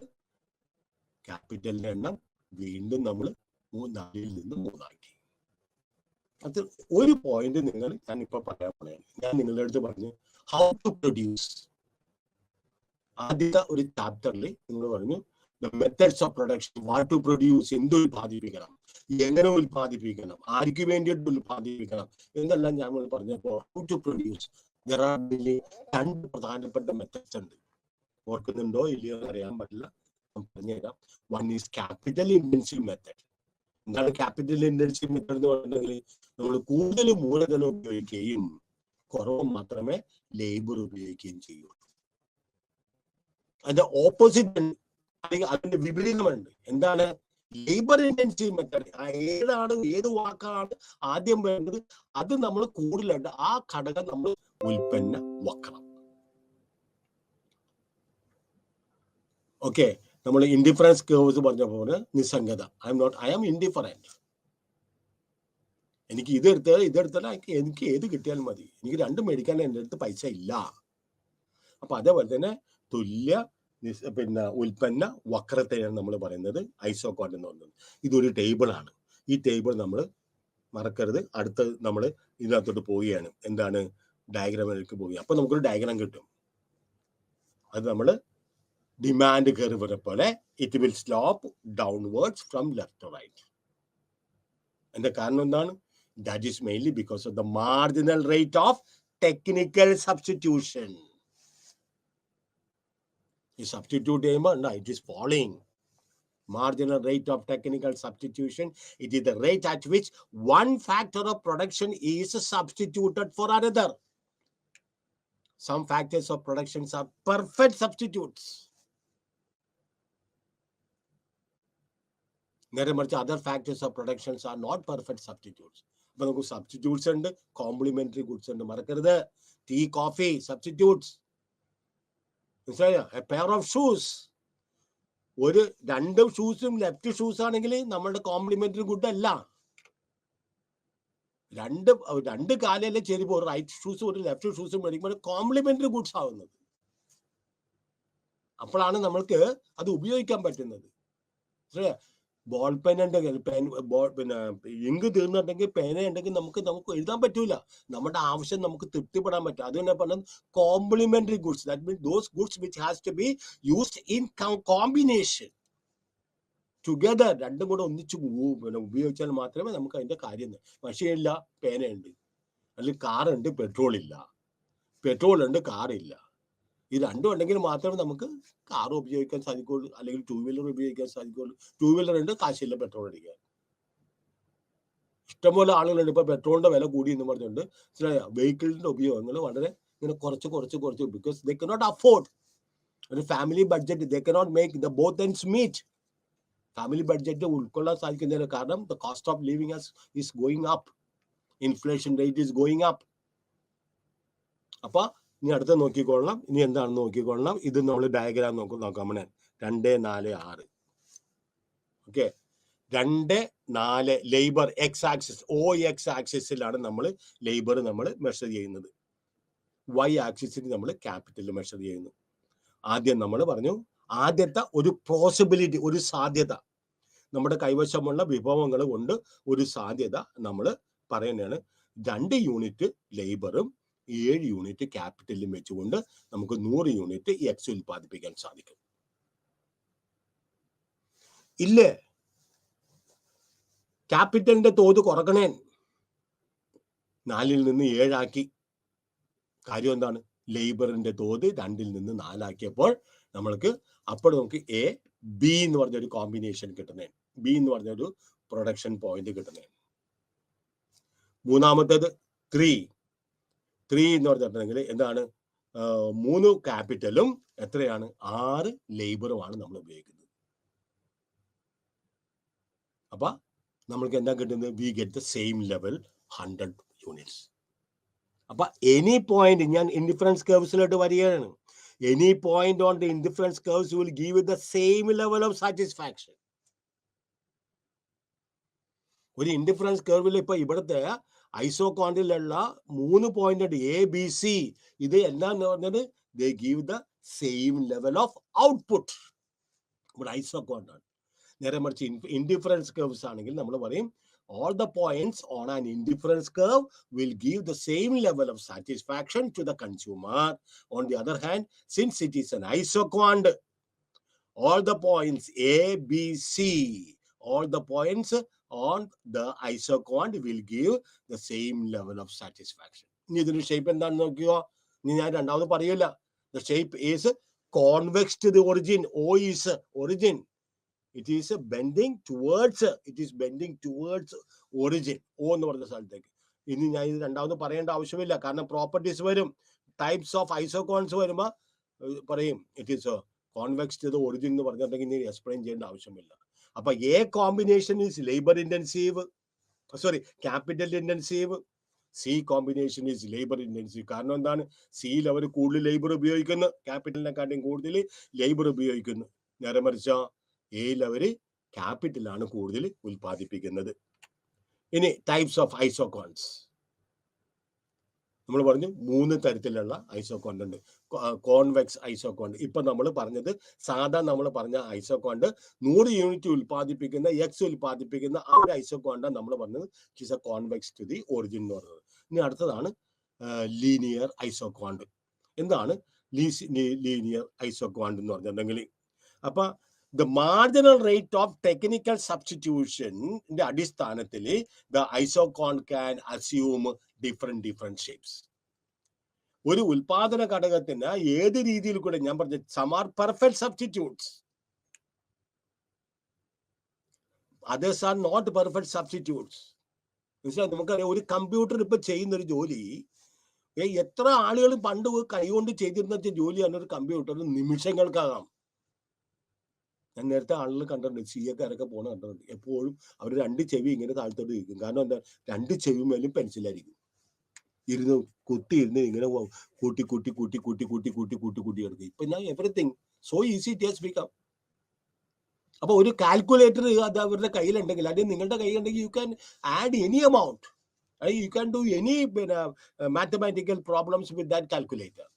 ക്യാപിറ്റലിന്റെ എണ്ണം വീണ്ടും നമ്മൾ 4ൽ നിന്ന് 3 ആക്കി. അത് ഒരു പോയിന്റ് ഞാൻ ഇപ്പൊ പറയാൻ പോണേ. ഞാൻ നിങ്ങളുടെ അടുത്ത് പറഞ്ഞു ഹൗ ടു പ്രൊഡ്യൂസ്. ആദ്യത്തെ ഒരു ചാപ്റ്ററിൽ നിങ്ങൾ പറഞ്ഞു the methods of production, what to produce, എന്ത് ഉൽപ്പാദിപ്പിക്കണം, എങ്ങനെ ഉൽപ്പാദിപ്പിക്കണം, ആർക്ക് വേണ്ടിയിട്ട് ഉൽപ്പാദിപ്പിക്കണം എന്നെല്ലാം ഞാൻ പറഞ്ഞപ്പോൾ how to produce there are 2 പ്രധാനപ്പെട്ട മെത്തേഡ്സ് ഉണ്ട്. ഓർക്കുന്നുണ്ടോ ഇല്ലയോ അറിയാൻ പറ്റില്ല, പറഞ്ഞുതരാം. One is capital intensive method. എന്താണ് ക്യാപിറ്റൽ ഇന്റൻസീവ് മെത്തേഡ് എന്ന് പറഞ്ഞിട്ടുണ്ടെങ്കിൽ നമ്മൾ കൂടുതൽ മൂലധനം ഉപയോഗിക്കുകയും കുറവ് മാത്രമേ ലേബർ ഉപയോഗിക്കുകയും ചെയ്യുള്ളൂ. അതിന്റെ ഓപ്പോസിറ്റ് അല്ലെങ്കിൽ അതിന്റെ വിപരീതമുണ്ട്. എന്താണ് ലേബർ ഇന്റൻസീവ് മെത്തേഡ്? ഏത് വാക്കാണ് ആദ്യം വേണ്ടത് അത് നമ്മൾ കൂടുതലുണ്ട്, ആ ഘടകം നമ്മൾ ഉൽപ്പന്ന വക്കണം. ഓക്കെ, നമ്മൾ ഇൻഡിഫറൻസ് കേർവ്സ് പറഞ്ഞ പോലെ നിസ്സംഗത. I am indifferent. എനിക്ക് ഇതെടുത്താൽ എനിക്ക് ഏത് കിട്ടിയാലും മതി, എനിക്ക് രണ്ടും മേടിക്കാൻ എൻ്റെ അടുത്ത് പൈസ ഇല്ല. അപ്പൊ അതേപോലെ തന്നെ തുല്യ ഉൽപ്പന്ന വക്രത്തെയാണ് നമ്മൾ പറയുന്നത് ഐസോകോണ്ട് എന്ന് പറയുന്നത്. ഇതൊരു ടേബിളാണ്. ഈ ടേബിൾ നമ്മൾ മറക്കരുത്. അടുത്ത നമ്മൾ ഇതിനകത്തോട്ട് പോവുകയാണ്. എന്താണ്? ഡയഗ്രാമിലേക്ക് പോവുക. അപ്പൊ നമുക്കൊരു ഡയഗ്രാം കിട്ടും. അത് നമ്മൾ ഡിമാൻഡ് കർവ് പോലെ it will slope downwards from left to right. അതിന്റെ കാരണം എന്താണ്? That is mainly because of the marginal rate of technical substitution. ഈ സബ്സ്റ്റിറ്റ്യൂട്ട് ചെയ്യുമ്പോൾ it is following. Marginal rate of technical substitution, it is the rate at which one factor of production is substituted for another. Some factors of production are perfect substitutes. Other factors of production are not perfect substitutes. But substitutes and complementary goods and marakarada, tea, coffee, substitutes. A pair of shoes. ഒരു രണ്ട് ഷൂസും left shoes ആണെങ്കിൽ നമ്മളുടെ complementary good അല്ല. രണ്ട് കാലയിലെ ചെരുപ്പ്, ഒരു right ഷൂസും ഒരു left ഷൂസും മേടിക്കുമ്പോൾ കോംപ്ലിമെന്ററി ഗുഡ്സ് ആവുന്നത്. അപ്പോഴാണ് നമ്മൾക്ക് അത് ഉപയോഗിക്കാൻ പറ്റുന്നത്. ബോൾ പെൻ ഉണ്ടെങ്കിൽ ഇങ്ക് തീർന്നിട്ടുണ്ടെങ്കിൽ പേന ഉണ്ടെങ്കിൽ നമുക്ക് എഴുതാൻ പറ്റൂല. നമ്മുടെ ആവശ്യം നമുക്ക് തൃപ്തിപ്പെടാൻ പറ്റും. അത് തന്നെ പറയുന്നത് complementary goods. That means those goods which has to be used in combination together. രണ്ടും കൂടെ ഒന്നിച്ച് ഉപയോഗിച്ചാൽ മാത്രമേ നമുക്ക് അതിന്റെ കാര്യം. മഷിയില്ല, പേനയുണ്ട്. അല്ലെങ്കിൽ കാറുണ്ട്, പെട്രോൾ ഇല്ല. പെട്രോൾ ഉണ്ട്, കാറില്ല. ഈ രണ്ടും ഉണ്ടെങ്കിൽ മാത്രമേ നമുക്ക് കാർ ഉപയോഗിക്കാൻ സാധിക്കുള്ളൂ, അല്ലെങ്കിൽ ടൂ വീലർ ഉപയോഗിക്കാൻ സാധിക്കുള്ളൂ. ടൂ വീലർ ഉണ്ട്, കാശില്ല പെട്രോൾ അടിക്കാൻ. ഇഷ്ടംപോലെ ആളുകളുണ്ട്. ഇപ്പൊ പെട്രോളിന്റെ വില കൂടി എന്ന് പറഞ്ഞുകൊണ്ട് വെഹിക്കിളിന്റെ ഉപയോഗങ്ങൾ വളരെ ഇങ്ങനെ കുറച്ച് ബിക്കോസ് ദേ കനോട്ട് അഫോർഡ്. ഒരു family budget they cannot make the both ends meet. Family budget ഉൾക്കൊള്ളാൻ സാധിക്കുന്നില്ല. കാരണം the cost of living is going up, inflation rate is going up. അപ്പൊ ഇനി അടുത്ത നോക്കിക്കൊള്ളണം. ഇനി എന്താണെന്ന് നോക്കിക്കൊള്ളണം. ഇത് നമ്മൾ ഡയഗ്രാം നോക്കാം. 2, 4, 6. Okay, 2, 4 labour X axis, OX ആക്സിസിലാണ് നമ്മൾ ലേബർ നമ്മൾ മെഷർ ചെയ്യുന്നത്. Y ആക്സിസിൽ നമ്മൾ ക്യാപിറ്റൽ മെഷർ ചെയ്യുന്നു. ആദ്യം നമ്മൾ പറഞ്ഞു, ആദ്യത്തെ ഒരു പോസിബിലിറ്റി, ഒരു സാധ്യത, നമ്മുടെ കൈവശമുള്ള വിഭവങ്ങൾ കൊണ്ട് ഒരു സാധ്യത നമ്മൾ പറയുന്നതാണ്. 2 യൂണിറ്റ് ലേബറും 7 യൂണിറ്റ് ക്യാപിറ്റലും വെച്ചുകൊണ്ട് നമുക്ക് 100 യൂണിറ്റ് എക്സ് ഉൽപ്പാദിപ്പിക്കാൻ സാധിക്കും. ഇല്ലേ, ക്യാപിറ്റലിന്റെ തോത് കുറക്കണേ, 4ൽ നിന്ന് 7 ആക്കി. കാര്യം എന്താണ്? ലേബറിന്റെ തോത് 2ൽ നിന്ന് 4 ആക്കിയപ്പോൾ നമ്മൾക്ക് നമുക്ക് A, B എന്ന് പറഞ്ഞൊരു കോമ്പിനേഷൻ കിട്ടുന്നേ. B എന്ന് പറഞ്ഞൊരു പ്രൊഡക്ഷൻ പോയിന്റ് കിട്ടുന്നേ. മൂന്നാമത്തേത് 3 എന്ന് പറഞ്ഞിട്ടുണ്ടെങ്കിൽ എന്താണ്? 3 ക്യാപിറ്റലും എത്രയാണ്? 6 ലേബറുമാണ് നമ്മൾ ഉപയോഗിക്കുന്നത്. അപ്പൊ നമ്മൾക്ക് എന്താ കിട്ടുന്നത്? We get the same level 100 units. അപ്പൊ എനി പോയിന്റ്, ഞാൻ ഇൻഡിഫറൻസ് കർവ്സിലോട്ട് വരികയാണ്. Any point on the indifference curves will give the same level of satisfaction. ഒരു ഇൻഡിഫറൻസ് കർവിൽ ഇപ്പൊ ഇവിടുത്തെ ഐസോകോണ്ടിലുള്ള 3 പോയിന്റ് ഉണ്ട്, ABC. ഇത് എല്ലാം എന്ന് പറഞ്ഞത് they give the same level of output. ഇവിടെ ഐസോകോണ്ടാണ്. നേരെ മറിച്ച് ഇൻഡിഫറൻസ് കർവ്സ് ആണെങ്കിൽ നമ്മൾ പറയും all the points on an indifference curve will give the same level of satisfaction to the consumer. On the other hand, since it is an isoquant, all the points A, B, C, all the points on the isoquant will give the same level of satisfaction. ഇനി ഇതിന്റെ shape എന്താണെന്ന് നോക്കിയോ. ഇനി ഞാൻ രണ്ടാമത് പറയില്ല. The shape is convex to the origin. O is origin. It is bending towards origin. O എന്ന് പറഞ്ഞ സ്ഥലത്തേക്ക്. ഇനി ഞാൻ ഇത് രണ്ടാമത് പറയേണ്ട ആവശ്യമില്ല, കാരണം പ്രോപ്പർട്ടീസ് വരും, ടൈപ്സ് ഓഫ് ഐസോകോൺസ് വരുമ്പോ പറയും it is convex to the origin എന്ന് പറഞ്ഞിട്ടുണ്ടെങ്കിൽ ഇനി എക്സ്പ്ലെയിൻ ചെയ്യേണ്ട ആവശ്യമില്ല. അപ്പൊ A combination is labour intensive, capital intensive. C combination is labour intensive. കാരണം എന്താണ്? സിയിൽ അവർ കൂടുതൽ ലേബർ ഉപയോഗിക്കുന്നു, ക്യാപിറ്റലിനെക്കാട്ടും കൂടുതൽ ലേബർ ഉപയോഗിക്കുന്നു. നേരെ മറിച്ചോ എയിൽ അവർ ക്യാപിറ്റലാണ് കൂടുതൽ ഉൽപ്പാദിപ്പിക്കുന്നത്. ഇനി ടൈപ്സ് ഓഫ് ഐസോകോൺസ് നമ്മൾ പറഞ്ഞു 3 തരത്തിലുള്ള ഐസോകോണ്ട് ഉണ്ട്. കോൺവെക്സ് ഐസോകോണ്ട്, ഇപ്പൊ നമ്മൾ പറഞ്ഞത് സാധാ നമ്മൾ പറഞ്ഞ ഐസോകോണ്ട് 100 യൂണിറ്റ് ഉൽപ്പാദിപ്പിക്കുന്ന ഉൽപ്പാദിപ്പിക്കുന്ന ആ ഒരു ഐസോകോണ്ടാണ് നമ്മൾ പറഞ്ഞത് it is a convex to the origin എന്ന് പറയുന്നത്. ഇനി അടുത്തതാണ് ലീനിയർ ഐസോകോണ്ട്. എന്താണ് ലീനിയർ ഐസോകോണ്ട് എന്ന് പറഞ്ഞിട്ടുണ്ടെങ്കിൽ, അപ്പൊ the marginal rate of technical substitution ന്റെ അടിസ്ഥാനത്തിൽ the isocon can assume different shapes. ഒരു ഉൽപാദന ഘടകത്തിന് ഏത് രീതിയിൽ കൂടെ ഞാൻ പറഞ്ഞ some are perfect substitutes, others are not perfect substitutes. നമുക്കറിയാം ഒരു കമ്പ്യൂട്ടർ ഇപ്പൊ ചെയ്യുന്ന ഒരു ജോലി എത്ര ആളുകൾ പണ്ട് കൈകൊണ്ട് ചെയ്തിരുന്ന ജോലിയാണ് ഒരു കമ്പ്യൂട്ടർ നിമിഷങ്ങൾക്കാകാം. ഞാൻ നേരത്തെ ആളുകൾ കണ്ടിട്ടുണ്ട്, സിഎക്കാരൊക്കെ പോണ കണ്ടിട്ടുണ്ട്. എപ്പോഴും അവർ 2 ചെവി ഇങ്ങനെ താഴ്ത്തോട്ട് ഇരിക്കും. കാരണം എന്താ, 2 ചെവി മേലും പെൻസിലായിരിക്കും. ഇരുന്ന് ഇരുന്ന് ഇങ്ങനെ കൂട്ടി എടുക്കും. ഇപ്പൊ ഞാൻ everything so easy it has become. അപ്പൊ ഒരു കാൽക്കുലേറ്റർ അത് അവരുടെ കയ്യിലുണ്ടെങ്കിൽ, അല്ലെങ്കിൽ നിങ്ങളുടെ കയ്യിലുണ്ടെങ്കിൽ you can add any amount, you can do any mathematical problems with that calculator.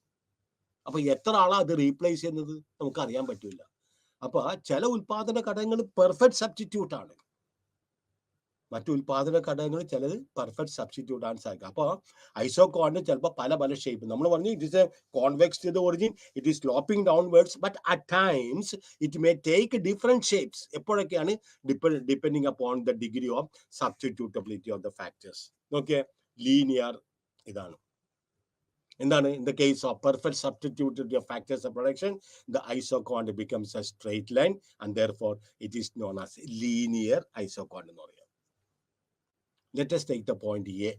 അപ്പൊ എത്ര ആളാ അത് റീപ്ലേസ് ചെയ്യുന്നത് നമുക്ക് അറിയാൻ പറ്റില്ല. അപ്പൊ ചില ഉൽപാദന ഘടകങ്ങൾ പെർഫെക്റ്റ് സബ്സ്റ്റിറ്റ്യൂട്ട് ആണ്, മറ്റു ഉൽപാദന ഘടകങ്ങൾ ചിലത് പെർഫെക്റ്റ് സബ്സ്റ്റിറ്റ്യൂട്ട് ആണ് സാധിക്കും. അപ്പൊ ഐസോകോണിന് ചിലപ്പോൾ പല ഷേപ്പ്. നമ്മൾ പറഞ്ഞു it is a convex to the origin, it is sloping downwards, but at times it may take different shapes. എപ്പോഴൊക്കെയാണ് depending upon the degree of substitutability of the factors. നോക്കിയേ, linear ഇതാണ്. എന്താണ്? in the case of perfect substituted of factors of production, the isocond becomes a straight line and therefore it is known as linear isocond എന്ന് പറയാം. Let us take the point A.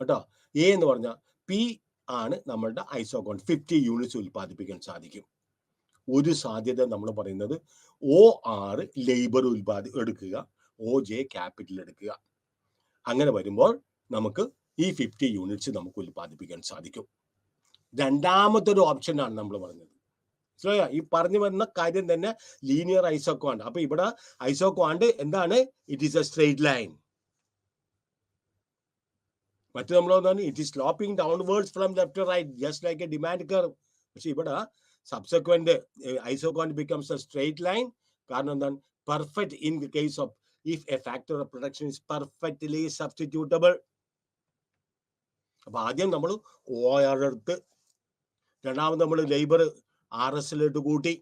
കേട്ടോ, A എന്ന് പറഞ്ഞാൽ P ആണ് നമ്മളുടെ ഐസോകോണ്ട്. 50 units ഉൽപ്പാദിപ്പിക്കാൻ സാധിക്കും. ഒരു സാധ്യത നമ്മൾ പറയുന്നത് OR ലേബർ എടുക്കുക, OJ ക്യാപിറ്റൽ എടുക്കുക. അങ്ങനെ വരുമ്പോൾ നമുക്ക് ഈ 50 യൂണിറ്റ്സ് നമുക്ക് ഉൽപ്പാദിപ്പിക്കാൻ സാധിക്കും. രണ്ടാമത്തെ ഒരു ഓപ്ഷനാണ് നമ്മൾ പറഞ്ഞത്. ഈ പറഞ്ഞു വരുന്ന കാര്യം തന്നെ ലീനിയർ ഐസോകോണ്ട്. അപ്പൊ ഇവിടെ ഐസോകോണ്ട് എന്താണ്? It is a straight line. മറ്റു നമ്മൾ പറഞ്ഞാൽ it is sloping downwards from left to right just like a demand curve. പക്ഷെ ഇവിടെ subsequent isoquant becomes a straight line. കാരണം എന്താണ്? Perfect in the case of if a factor of production is perfectly substitutable. അപ്പൊ ആദ്യം നമ്മൾ OR എടുത്ത്, രണ്ടാമത് നമ്മൾ ലേബർ RSലേക്ക് കൂട്ടി,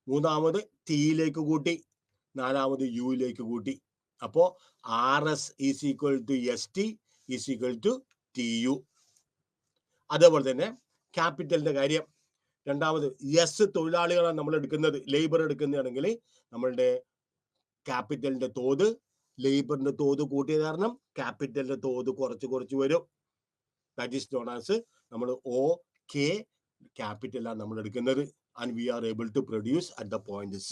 മൂന്നാമത് Tയിലേക്ക് കൂട്ടി, നാലാമത് Uയിലേക്ക് കൂട്ടി. അപ്പോ RS is equal to ST is equal to TU. അതേപോലെ തന്നെ ക്യാപിറ്റലിന്റെ കാര്യം, രണ്ടാമത് S തൊഴിലാളികളാണ് നമ്മൾ എടുക്കുന്നത്, ലേബർ എടുക്കുന്നതാണെങ്കിൽ നമ്മളുടെ ക്യാപിറ്റലിന്റെ തോത് ലേബറിന്റെ തോത് കൂട്ടിയ കാരണം ക്യാപിറ്റലിന്റെ തോത് കുറച്ച് വരും. ദാറ്റ് ഈസ് നോൺ ആസ് നമ്മൾ OK ക്യാപിറ്റലാണ് നമ്മൾ എടുക്കുന്നത്. And we are able to produce at the point C.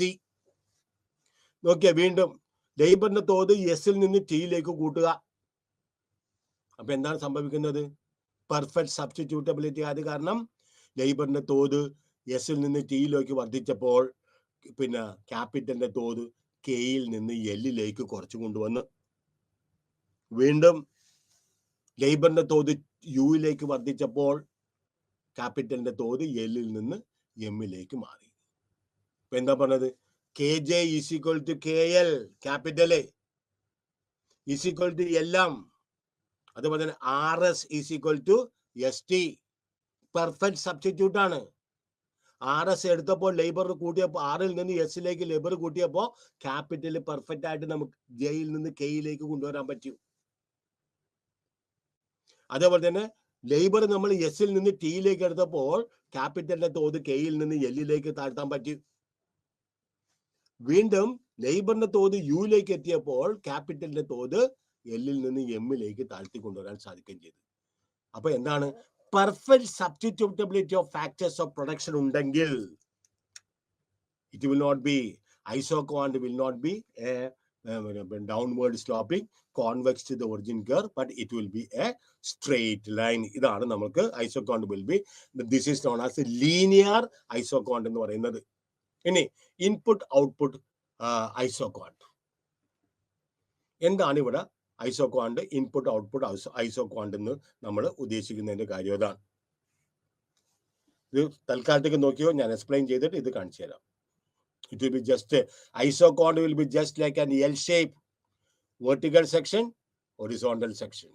നോക്കിയ വീണ്ടും ലേബറിന്റെ തോത് എസിൽ നിന്ന് Tയിലേക്ക് കൂട്ടുക. അപ്പൊ എന്താണ് സംഭവിക്കുന്നത്? പെർഫെക്റ്റ് സബ്സ്റ്റിറ്റ്യൂട്ടബിലിറ്റി ആയത് കാരണം ലേബറിന്റെ തോത് എസിൽ നിന്ന് Tയിലേക്ക് വർദ്ധിച്ചപ്പോൾ പിന്നെ ക്യാപിറ്റലിന്റെ തോത് Kയിൽ നിന്ന് Lയിലേക്ക് കുറച്ച് കൊണ്ടുവന്ന്, വീണ്ടും ലേബറിന്റെ തോത് Uയിലേക്ക് വർദ്ധിച്ചപ്പോൾ ക്യാപിറ്റലിന്റെ തോത് Lൽ നിന്ന് Mയിലേക്ക് മാറി. ഇപ്പൊ എന്താ പറഞ്ഞത്? KJ is equal to KL, capital is equal to LM. അതുപോലെ തന്നെ RS is equal to ST. Perfect substitute ആണ്. RS എടുത്തപ്പോൾ ലേബർ കൂട്ടിയപ്പോൾ, Rൽ നിന്ന് Sലേക്ക് ലേബർ കൂട്ടിയപ്പോൾ ക്യാപിറ്റല് പെർഫെക്റ്റ് ആയിട്ട് നമുക്ക് Jയിൽ നിന്ന് Kയിലേക്ക് കൊണ്ടുവരാൻ പറ്റും. അതേപോലെ തന്നെ ലേബർ നമ്മൾ എസിൽ നിന്ന് Tയിലേക്ക് എടുത്തപ്പോൾ ക്യാപിറ്റലിന്റെ തോത് Kയിൽ നിന്ന് Lയിലേക്ക് താഴ്ത്താൻ പറ്റും. വീണ്ടും ലേബറിന്റെ തോത് Uയിലേക്ക് എത്തിയപ്പോൾ ക്യാപിറ്റലിന്റെ തോത് Lൽ നിന്ന് Mയിലേക്ക് താഴ്ത്തി കൊണ്ടുവരാൻ സാധിക്കുകയും ചെയ്തു. അപ്പൊ എന്താണ്? Perfect substitutability of factors of production ഉണ്ടെങ്കിൽ it will not be isoquant will not be a downward sloping convex to the origin curve, but it will be a straight line. ഇതാണ് നമുക്ക് ഐസോകോണ്ട് will be, this is known as linear ഐസോകോണ്ട് എന്ന് പറയുന്നത്. ഇനി input output ഐസോക്വാണ്ട്. എന്താണ് ഇവിടെ ഐസോക്വാണ്ട്, input output ഐസോക്വാണ്ട് എന്ന് നമ്മൾ ഉദ്ദേശിക്കുന്നതിന്റെ കാര്യം അതാണ്. ഇത് തൽക്കാലത്തേക്ക് നോക്കിയോ, ഞാൻ എക്സ്പ്ലെയിൻ ചെയ്തിട്ട് ഇത് കാണിച്ചു തരാം. It will be just isochord will be just like an L shape, vertical section, horizontal section,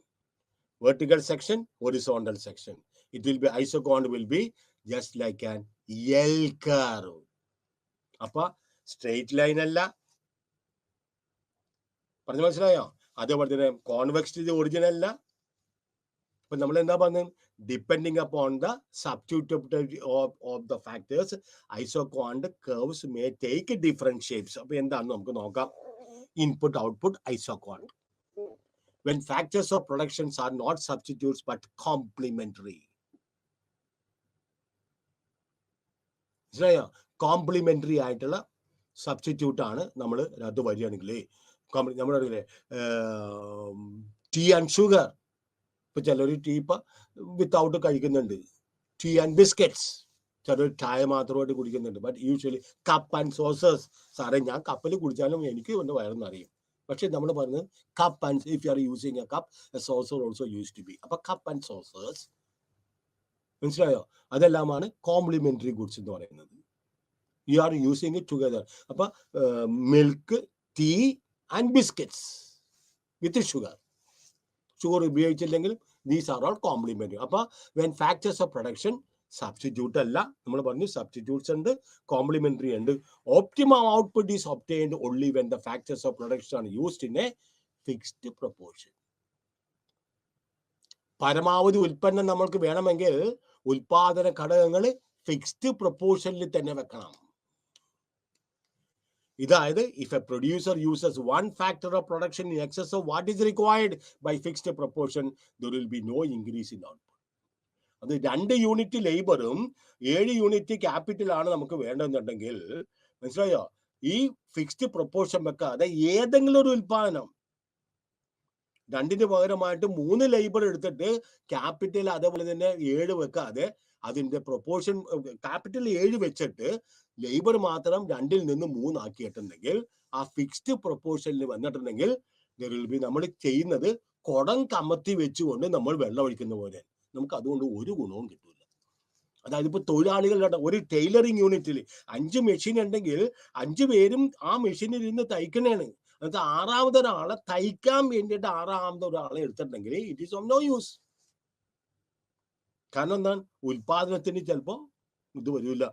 vertical section, horizontal section. It will be isochord will be just like an L curve. അപ്പൊ straight line അല്ല, പറഞ്ഞു മനസ്സിലായോ? അതേപോലെ തന്നെ convex original അല്ല. അപ്പൊ നമ്മൾ എന്താ പറഞ്ഞത്? Depending upon the substitutability of the factors, isoquant curves may take different shapes. അപ്പൊ എന്താണെന്ന് നമുക്ക് നോക്കാം. Input output isoquant. When factors of productions are not substitutes but complementary. മനസ്സിലായോ? കോംപ്ലിമെന്ററി ആയിട്ടുള്ള സബ്സ്റ്റിറ്റ്യൂട്ട് ആണ് നമ്മൾ അത് വരികയാണെങ്കിൽ. നമ്മുടെ ടീ ആൻഡ് ഷുഗർ, ഇപ്പൊ ചിലർ ടീ ഇപ്പൊ വിത്തൗട്ട് കഴിക്കുന്നുണ്ട്. ടീ ആൻഡ് ബിസ്ക്കറ്റ്സ്, ചിലർ ചായ മാത്രമായിട്ട് കുടിക്കുന്നുണ്ട്. But usually cup and saucers. സാറേ ഞാൻ കപ്പിൽ കുടിച്ചാലും എനിക്ക് എൻ്റെ വയറെന്നറിയും. പക്ഷെ നമ്മൾ പറഞ്ഞത് cup and, if you are using a cup, a saucer also use to be. അപ്പൊ കപ്പ് ആൻഡ് സോസേഴ്സ്, മനസ്സിലായോ? അതെല്ലാമാണ് കോംപ്ലിമെന്ററി ഗുഡ്സ് എന്ന് പറയുന്നത്. You are using it together. അപ്പൊ milk, tea and biscuits with sugar. Sugar ഉപയോഗിച്ചില്ലെങ്കിൽ these are all complementary. അപ്പൊ when factors of production substitute അല്ല, നമ്മൾ പറഞ്ഞു സബ്സ്റ്റിറ്റ്യൂട്ട്സ് ഉണ്ട്, കോംപ്ലിമെന്ററി ഉണ്ട്. Optimum output is obtained only when the factors of production are used in A fixed proportion. പരമാവധി ഉൽപ്പന്നം നമ്മൾക്ക് വേണമെങ്കിൽ ഉൽപാദന ഘടകങ്ങൾ ഫിക്സ്ഡ് പ്രൊപ്പോർഷനിൽ തന്നെ വെക്കണം. ഇതായത് if a producer uses one factor of production in excess of what is required by fixed proportion, there will be no increase in output. അത് 2 യൂണിറ്റ് ലേബറും 7 യൂണിറ്റ് ക്യാപിറ്റലാണ് നമുക്ക് വേണ്ടതെന്നുണ്ടെങ്കിൽ, മനസ്സിലായോ, ഈ ഫിക്സ്ഡ് പ്രൊപ്പോർഷൻ വെക്കാതെ ഏതെങ്കിലും ഒരു ഉൽപാദനം 2ന് പകരമായിട്ട് 3 ലേബർ എടുത്തിട്ട് ക്യാപിറ്റൽ അതേപോലെ തന്നെ 7 വെക്കാതെ അതിന്റെ പ്രൊപ്പോർഷൻ ക്യാപിറ്റൽ 7 വെച്ചിട്ട് ലേബർ മാത്രം 2ൽ നിന്ന് 3 ആക്കിയിട്ടുണ്ടെങ്കിൽ ആ ഫിക്സ്ഡ് പ്രൊപ്പോർഷനിൽ വന്നിട്ടുണ്ടെങ്കിൽ നമ്മൾ ചെയ്യുന്നത് കുടം കമത്തി വെച്ചുകൊണ്ട് നമ്മൾ വെള്ളം ഒഴിക്കുന്ന പോലെ. നമുക്ക് അതുകൊണ്ട് ഒരു ഗുണവും കിട്ടില്ല. അതായത് ഇപ്പൊ തൊഴിലാളികളുടെ ഒരു ടൈലറിങ് യൂണിറ്റിൽ 5 മെഷീൻ ഉണ്ടെങ്കിൽ 5 പേരും ആ മെഷീനിൽ ഇരുന്ന് തയ്ക്കണേണ്. എന്നിട്ട് 6ാമതൊരാളെ തയ്ക്കാൻ വേണ്ടിയിട്ട് 6ാമതൊരാളെ എടുത്തിട്ടുണ്ടെങ്കിൽ it is of no use. കാരണം എന്താണ്? ഉൽപാദനത്തിന് ചിലപ്പോ ഇത് വരില്ല,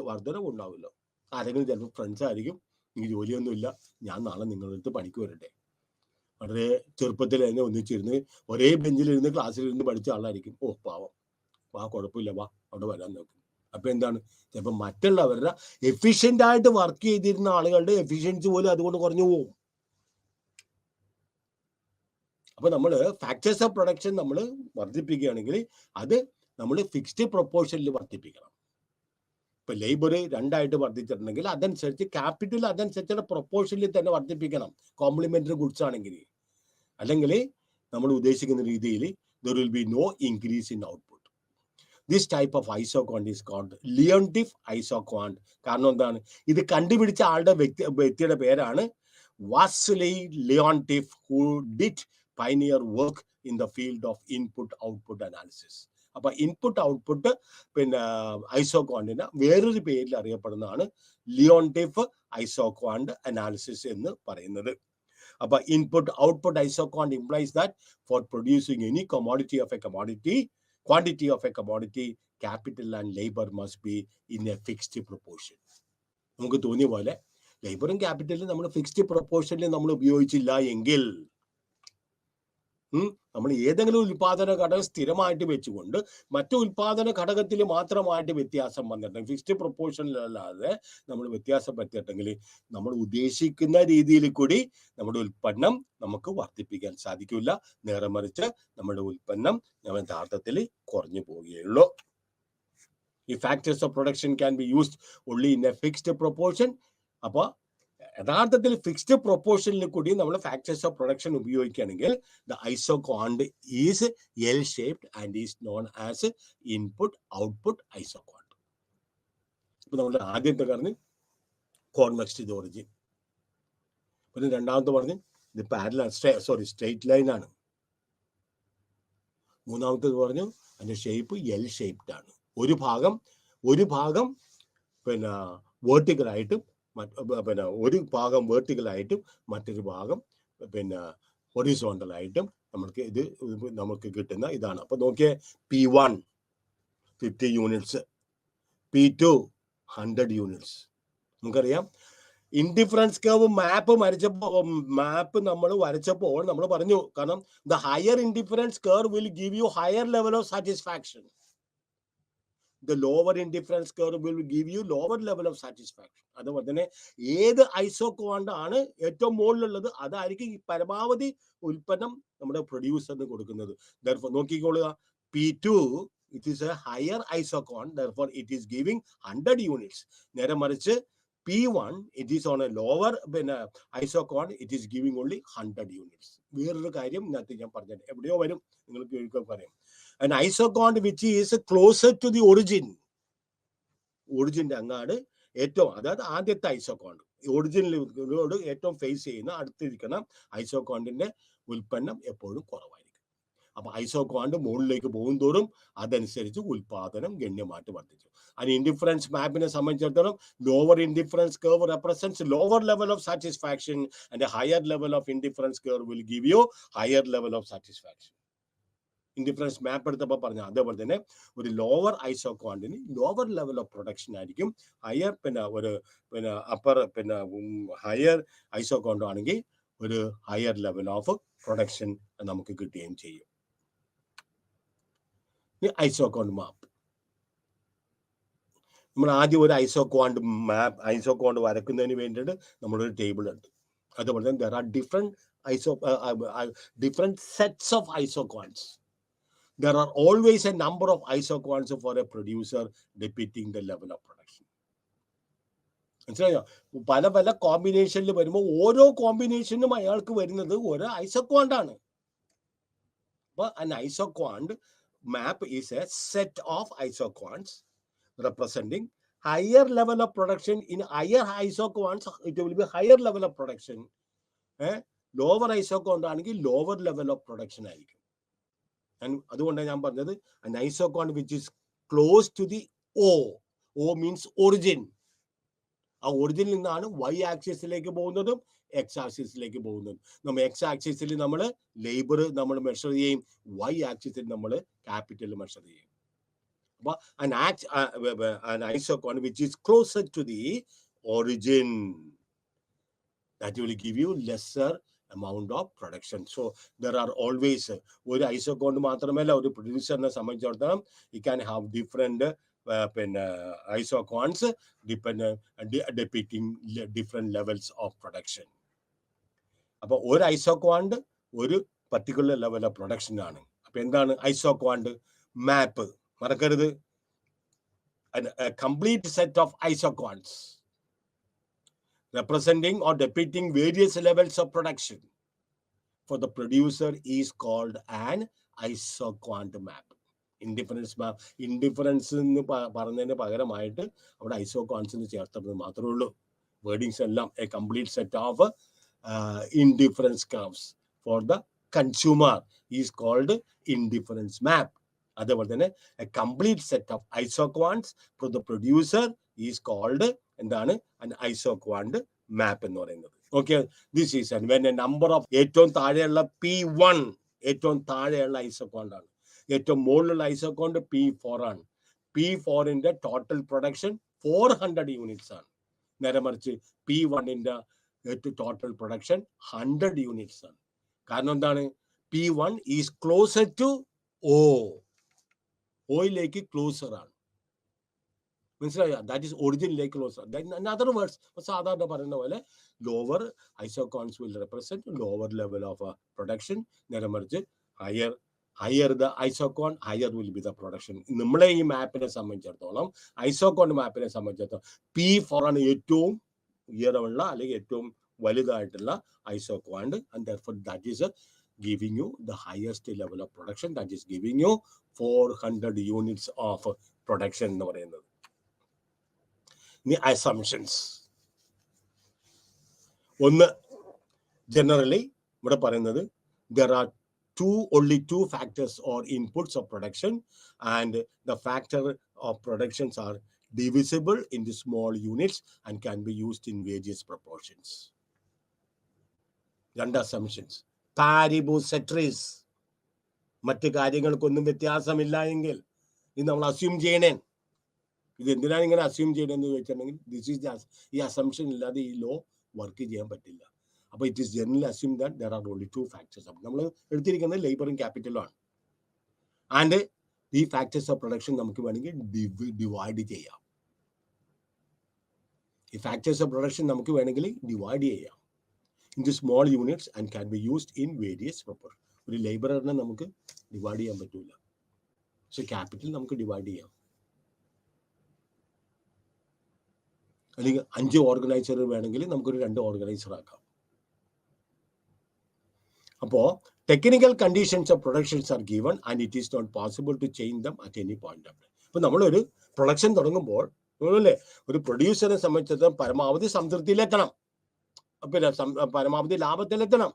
വർധനവ് ഉണ്ടാവില്ല. ആരെങ്കിലും ചിലപ്പോൾ ഫ്രണ്ട്സ് ആയിരിക്കും, എനിക്ക് ജോലിയൊന്നുമില്ല, ഞാൻ നാളെ നിങ്ങളുടെ അടുത്ത് പണിക്ക് വരട്ടെ. വളരെ ചെറുപ്പത്തിൽ തന്നെ ഒന്നിച്ചിരുന്ന് ഒരേ ബെഞ്ചിലിരുന്ന് ക്ലാസ്സിലിരുന്ന് പഠിച്ച ആളായിരിക്കും. ഓ പാവം, വാ കുഴപ്പമില്ല, വാ അവിടെ വരാൻ നോക്കും. അപ്പൊ എന്താണ്? ചിലപ്പോൾ മറ്റുള്ളവരുടെ എഫിഷ്യന്റ് ആയിട്ട് വർക്ക് ചെയ്തിരുന്ന ആളുകളുടെ എഫിഷ്യൻസി പോലും അതുകൊണ്ട് കുറഞ്ഞു പോകും. അപ്പൊ നമ്മൾ ഫാക്ടേഴ്സ് ഓഫ് പ്രൊഡക്ഷൻ നമ്മൾ വർദ്ധിപ്പിക്കുകയാണെങ്കിൽ അത് നമ്മൾ ഫിക്സ്ഡ് പ്രൊപ്പോർഷനിൽ വർദ്ധിപ്പിക്കണം. ഇപ്പൊ ലേബർ 2ആയിട്ട് വർദ്ധിച്ചിട്ടുണ്ടെങ്കിൽ അതനുസരിച്ച് ക്യാപിറ്റൽ അതനുസരിച്ചുള്ള പ്രൊപ്പോർഷനിൽ തന്നെ വർദ്ധിപ്പിക്കണം, കോംപ്ലിമെന്ററി ഗുഡ്സ് ആണെങ്കിൽ. അല്ലെങ്കിൽ നമ്മൾ ഉദ്ദേശിക്കുന്ന രീതിയിൽ there will be no increase in output. This type of isoquant is called Leontief isoquant. കാരണം എന്താണ്? ഇത് കണ്ടുപിടിച്ച ആളുടെ വ്യക്തിയുടെ പേരാണ് Vasily ലിയോൺടിഫ്, who did pioneer work in the field of input-output analysis. അപ്പൊ ഇൻപുട്ട് ഔട്ട്പുട്ട് പിന്നെ ഐസോക്വാണ്ടിന് വേറൊരു പേരിൽ അറിയപ്പെടുന്നതാണ് ലിയോൺടിഫ് ഐസോക്വാണ്ട് അനാലിസിസ് എന്ന് പറയുന്നത്. അപ്പൊ input output ഐസോക്വാണ്ട് implies that for producing any commodity of a commodity, quantity of a commodity, capital and labor must be in a fixed proportion. നമുക്ക് തോന്നിയ പോലെ ലേബറും ക്യാപിറ്റലും നമ്മൾ ഫിക്സ്ഡ് പ്രൊപ്പോർഷനിൽ നമ്മൾ ഉപയോഗിച്ചില്ല എങ്കിൽ നമ്മൾ ഏതെങ്കിലും ഉൽപാദന ഘടകം സ്ഥിരമായിട്ട് വെച്ചുകൊണ്ട് മറ്റു ഉൽപാദന ഘടകത്തിൽ മാത്രമായിട്ട് വ്യത്യാസം വന്നിട്ടുണ്ട്, ഫിക്സ്ഡ് പ്രൊപ്പോർഷനിലല്ലാതെ നമ്മൾ വ്യത്യാസം പറ്റിയിട്ടെങ്കിൽ നമ്മൾ ഉദ്ദേശിക്കുന്ന രീതിയിൽ കൂടി നമ്മുടെ ഉൽപ്പന്നം നമുക്ക് വർദ്ധിപ്പിക്കാൻ സാധിക്കില്ല. നേരെ മറിച്ച് നമ്മുടെ ഉൽപ്പന്നം യഥാർത്ഥത്തിൽ കുറഞ്ഞു പോവുകയുള്ളൂ. ഈ factors of production can be used only in A fixed proportion. അപ്പോൾ യഥാർത്ഥത്തിൽ ഫിക്സ്ഡ് പ്രൊപ്പോർഷനിൽ കൂടി നമ്മൾ ഫാക്ടേഴ്സ് ഓഫ് പ്രൊഡക്ഷൻ ഉപയോഗിക്കുകയാണെങ്കിൽ the ഐസോക്വാണ്ട് is L shaped and is known as input output ഐസോക്വാണ്ട്. ഇപ്പൊ നമ്മൾ ആദ്യത്തെ പറഞ്ഞ് കോൺവെക്സ് ടു ദി ഒറിജിൻ. പിന്നെ രണ്ടാമത്തെ പറഞ്ഞ് ഇത് പാരലൽ സ്ട്രെയിറ്റ് ലൈൻ ആണ്. മൂന്നാമത്തേത് പറഞ്ഞു അതിന്റെ ഷേപ്പ് എൽ ഷേപ്ഡ് ആണ്. ഒരു ഭാഗം പിന്നെ വേർട്ടിക്കലായിട്ടും പിന്നെ ഒരു ഭാഗം വേർട്ടിക്കലായിട്ടും മറ്റൊരു ഭാഗം പിന്നെ ഹൊറിസോണ്ടലായിട്ടും നമുക്ക് കിട്ടുന്ന ഇതാണ്. അപ്പൊ നോക്കിയേ, P1 50 യൂണിറ്റ്സ്, P2 100 യൂണിറ്റ്സ്. നമുക്കറിയാം ഇൻഡിഫറൻസ് കർവ് മാപ്പ് നമ്മൾ വരച്ചപ്പോൾ നമ്മൾ പറഞ്ഞു, കാരണം the higher indifference curve will give you higher level of satisfaction, the lower indifference curve will give U lower level of satisfaction. അതുപോലെ തന്നെ ഏത് ഐസോക്വാണ്ട് ആണ് ഏറ്റവും മുകളിലുള്ളത് അതായിരിക്കും ഈ പരമാവധി ഉൽപ്പന്നം നമ്മുടെ പ്രൊഡ്യൂസറിന് കൊടുക്കുന്നത്. therefore നോക്കിക്കോളുക, P2 it is a higher isoquant, therefore it is giving 100 units. നേരെ മറിച്ച് P1 it is on a lower isoquant, it is giving only 100 units. വേറൊരു കാര്യം ഇതിനകത്ത് ഞാൻ പറഞ്ഞത് എവിടെയോ വരും, നിങ്ങൾക്ക് കേൾക്കാൻ പറയാം. An isoquant which is closer to the ഒറിജിന്റെ അങ്ങാട് ഏറ്റവും, അതായത് ആദ്യത്തെ ഐസോക്വാണ്ട് ഒറിജിനലോട് ഏറ്റവും ഫേസ് ചെയ്യുന്ന അടുത്തിരിക്കുന്ന ഐസോക്വാണ്ടിന്റെ ഉൽപ്പന്നം എപ്പോഴും കുറവായിരിക്കും. അപ്പൊ ഐസോക്വാണ്ട് മുകളിലേക്ക് പോകും തോറും അതനുസരിച്ച് ഉൽപാദനം ഗണ്യമായിട്ട് വർദ്ധിച്ചു. അതിന് ഇൻഡിഫറൻസ് മാപ്പിനെ സംബന്ധിച്ചിടത്തോളം lower indifference curve represents lower level of satisfaction and higher level of indifference curve will give you higher level of satisfaction. Indifference map എടുത്തപ്പോൾ പറഞ്ഞു. അതേപോലെ തന്നെ ഒരു ലോവർ ഐസോക്വാണ്ടിന് ലോവർ ലെവൽ ഓഫ് പ്രൊഡക്ഷൻ ആയിരിക്കും, ഹയർ അപ്പർ ഹയർ ഐസോക്വാണ്ട് ആണെങ്കിൽ ഒരു higher level of production നമുക്ക് കിട്ടുകയും ചെയ്യും. ഐസോക്വാണ്ട് മാപ്പ് നമ്മൾ ആദ്യം ഒരു ഐസോക്വാണ്ട് വരക്കുന്നതിന് വേണ്ടിയിട്ട് നമ്മളൊരു ടേബിൾ ഉണ്ട്. അതുപോലെ തന്നെ there are different sets of isoquants. There are always a number of isoquants for a producer depicting the level of production. മനസ്സിലായോ? പല കോമ്പിനേഷനിൽ വരുമ്പോൾ ഓരോ കോമ്പിനേഷനും അയാൾക്ക് വരുന്നത് ഒരു ഐസോക്വാണ്ട് ആണ്. അപ്പൊ an isoquant map is a set of isoquants representing higher level of production. In higher isoquants it will be higher level of production. Lower isoquant ആണെങ്കിൽ lower level of production ആയിരിക്കും. അതുകൊണ്ടാണ് ഞാൻ പറഞ്ഞത് an isoquant which is close to the O means origin. ആ ഒറിജിനിൽ നിന്നാണ് y ആക്സിസിലേക്ക് പോകുന്നതും x ആക്സിസിലേക്ക് പോകുന്നതും. നമ്മൾ x ആക്സിസിൽ നമ്മൾ ലേബർ നമ്മൾ മെഷർ ചെയ്യും, y ആക്സിസിൽ നമ്മൾ ക്യാപിറ്റൽ മെഷർ ചെയ്യും. അപ്പൊ an isoquant which is closer to the origin, that will give you lesser amount of production. So there are always ഒരു ഐസോക്വാണ്ട് മാത്രമല്ല, ഒരു പ്രൊഡ്യൂസറിനെ സംബന്ധിച്ചിടത്തോളം you can have different isoquants depicting different levels of production. അപ്പൊ ഒരു ഐസോക്വാണ്ട് ഒരു particular level of production ആണ്. അപ്പൊ എന്താണ് ഐസോക്വാണ്ട് മാപ്പ്? മറക്കരുത്, a complete set of isoquants representing or depicting various levels of production for the producer is called an isoquant map. Indifference എന്ന് പറഞ്ഞതിന് പകരമായിട്ട് അവിടെ ഐസോക്വാണ്ട്സ് എന്ന് ചേർത്തത് മാത്രമേ ഉള്ളൂ. വേർഡിങ്സ് എല്ലാം a complete set of indifference curves for the consumer is called indifference map. അതേപോലെ തന്നെ a complete set of isoquants for the producer is called എന്താണ് an isoquant map എന്ന് പറയുന്നത്. Okay, this is when a number of ഏറ്റവും താഴെയുള്ള P1 ഏറ്റവും താഴെയുള്ള ഐസോക്വാണ്ട് ആണ്. ഏറ്റവും മുകളിലുള്ള ഐസോക്വാണ്ട് P4 ആണ്. P4ന്റെ ടോട്ടൽ പ്രൊഡക്ഷൻ 400 യൂണിറ്റ്സ് ആണ്. നേരെ മറിച്ച് P1ന്റെ ടോട്ടൽ പ്രൊഡക്ഷൻ 100 യൂണിറ്റ്സ് ആണ്. കാരണം എന്താണ്? P1 ഈസ് ക്ലോസർ ടു ഓയിലേക്ക് ക്ലോസർ ആണ്. മനസ്സിലായോ? ദാറ്റ് ഈസ് ഒറിജിനിലേക്ക് ക്ലോസർ. ഇൻ അതർ വേർഡ്സ് സാധാരണ പറയുന്ന പോലെ lower isoquants will represent lower level of production. നേരെ മറിച്ച് higher the isoquant higher will be the production. നമ്മളെ ഈ മാപ്പിനെ സംബന്ധിച്ചിടത്തോളം ഐസോക്വാണ്ട് മാപ്പിനെ സംബന്ധിച്ചിടത്തോളം P4 ആണ് ഏറ്റവും ഉയരമുള്ള അല്ലെങ്കിൽ ഏറ്റവും വലുതായിട്ടുള്ള isoquant. And therefore that is giving you the highest level of production, that is giving you 400 units of production എന്ന് പറയുന്നത്. The assumptions. ഒന്ന് generally ഇവിടെ പറയുന്നത് there are only two factors or inputs of production, and the factor of productions are divisible into small units and can be used in various proportions. രണ്ട് assumptions. Paribus ceteris. മറ്റ് കാര്യങ്ങൾക്കൊന്നും വ്യത്യാസമില്ല എങ്കിൽ ഇത് നമ്മൾ അസ്യൂം ചെയ്യണേ. ഇത് എന്തിനാണ് ഇങ്ങനെ അസ്യൂം ചെയ്യണമെന്ന് ചോദിച്ചിട്ടുണ്ടെങ്കിൽ ഈ അസംഷൻ ഇല്ലാതെ ഈ ലോ വർക്ക് ചെയ്യാൻ പറ്റില്ല. അപ്പോൾ it is generally assume that there are only to factors. നമ്മൾ എടുത്തിരിക്കുന്നത് ലേബറും ക്യാപിറ്റലും ആണ്. ആൻഡ് ഈ ഫാക്ടേഴ്സ് ഓഫ് പ്രൊഡക്ഷൻ നമുക്ക് വേണമെങ്കിൽ ഡിവൈഡ് ചെയ്യാം. ഈ ഫാക്ടേഴ്സ് ഓഫ് പ്രൊഡക്ഷൻ നമുക്ക് വേണമെങ്കിൽ ഡിവൈഡ് ചെയ്യാം into small units and can be used in various proportion. ഒരു ലേബറിനെ നമുക്ക് ഡിവൈഡ് ചെയ്യാൻ പറ്റില്ല, പക്ഷെ ക്യാപിറ്റൽ നമുക്ക് ഡിവൈഡ് ചെയ്യാം. അല്ലെങ്കിൽ 5 ഓർഗനൈസർ വേണമെങ്കിൽ നമുക്കൊരു 2 ഓർഗനൈസർ ആക്കാം. അപ്പോൾ technical conditions of productions are given and it is not possible to change them at any point of time. ഇപ്പൊ നമ്മളൊരു പ്രൊഡക്ഷൻ തുടങ്ങുമ്പോൾ അല്ലേ, ഒരു പ്രൊഡ്യൂസറെ സംബന്ധിച്ചിടത്തോളം പരമാവധി സംതൃപ്തിയിലെത്തണം, പിന്നെ പരമാവധി ലാഭത്തിലെത്തണം.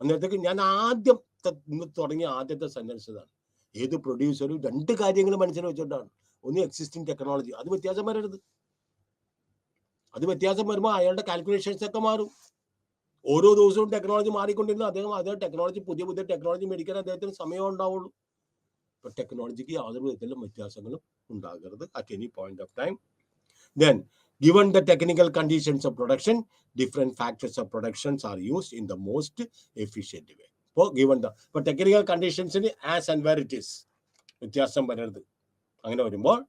അന്നേരത്തേക്ക് ഞാൻ ആദ്യം തുടങ്ങിയ ആദ്യത്തെ സെന്റൻസ് ഇതാണ്. ഏത് പ്രൊഡ്യൂസറും 2 കാര്യങ്ങൾ മനസ്സിൽ വെച്ചിട്ടാണ്. ഒന്ന് എക്സിസ്റ്റിംഗ് ടെക്നോളജി, അത് വ്യത്യാസം വരരുത്. അത് വ്യത്യാസം വരുമ്പോൾ അയാളുടെ കാൽക്കുലേഷൻസ് ഒക്കെ മാറും. ഓരോ ദിവസവും ടെക്നോളജി മാറിക്കൊണ്ടിരുന്നു. അതേ ടെക്നോളജി പുതിയ ടെക്നോളജി മേടിക്കാൻ അദ്ദേഹത്തിന് സമയം ഉണ്ടാവുള്ളൂ. ഇപ്പൊ ടെക്നോളജിക്ക് യാതൊരു വിധത്തിലും വ്യത്യാസങ്ങളും ഉണ്ടാകരുത് at any point of time. Then, given the technical conditions of production, different factors of productions are used in the most efficient way. So, given the technical conditions as and where it is, വ്യത്യാസം വരരുത്. അങ്ങനെ വരുമ്പോൾ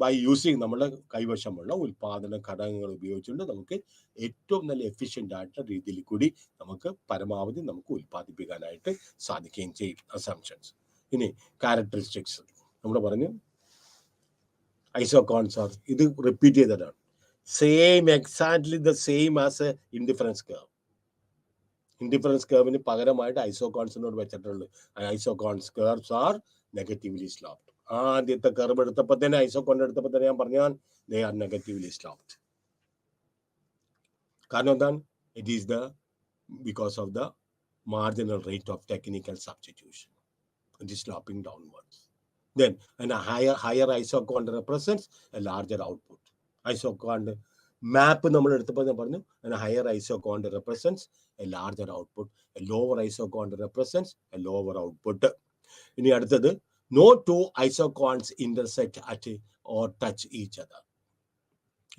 by using നമ്മുടെ കൈവശമുള്ള ഉൽപാദന ഘടകങ്ങൾ ഉപയോഗിച്ചുകൊണ്ട് നമുക്ക് ഏറ്റവും നല്ല എഫിഷ്യൻ്റ് ആയിട്ടുള്ള രീതിയിൽ കൂടി നമുക്ക് പരമാവധി നമുക്ക് ഉൽപ്പാദിപ്പിക്കാനായിട്ട് സാധിക്കുകയും ചെയ്യും. അസംഷൻസ്. ഇനി ക്യാരക്ടറിസ്റ്റിക്സ് നമ്മൾ പറഞ്ഞു. ഐസോകോൺസ് ആർ, ഇത് റിപ്പീറ്റ് ചെയ്തതാണ്. Same, exactly the same as indifference curve. Indifference കർവിന് പകരമായിട്ട് ഐസോകോൺസിനോട് വെച്ചിട്ടുള്ളത്. Isoquants curves are negatively sloped. ആദ്യത്തെ കർവ് എടുത്തപ്പോൾ തന്നെ, ഐസോകോൺ എടുത്തപ്പോൾ തന്നെ ഞാൻ പറഞ്ഞാൽ ദേ ആർ നെഗറ്റീവ്ലി സ്ലോപ്ഡ്. കാരണം എന്താണ്? It is because of the marginal rate of technical substitution. It is sloping downwards. Then, and a higher isocon represents a larger output. Isocon map നമ്മൾ എടുത്തപ്പോൾ ഞാൻ പറഞ്ഞു, and a higher isocon represents a larger output. A lower isocon represents a lower output. ഇനി അടുത്തത്, no two isocons intersect at or touch each other.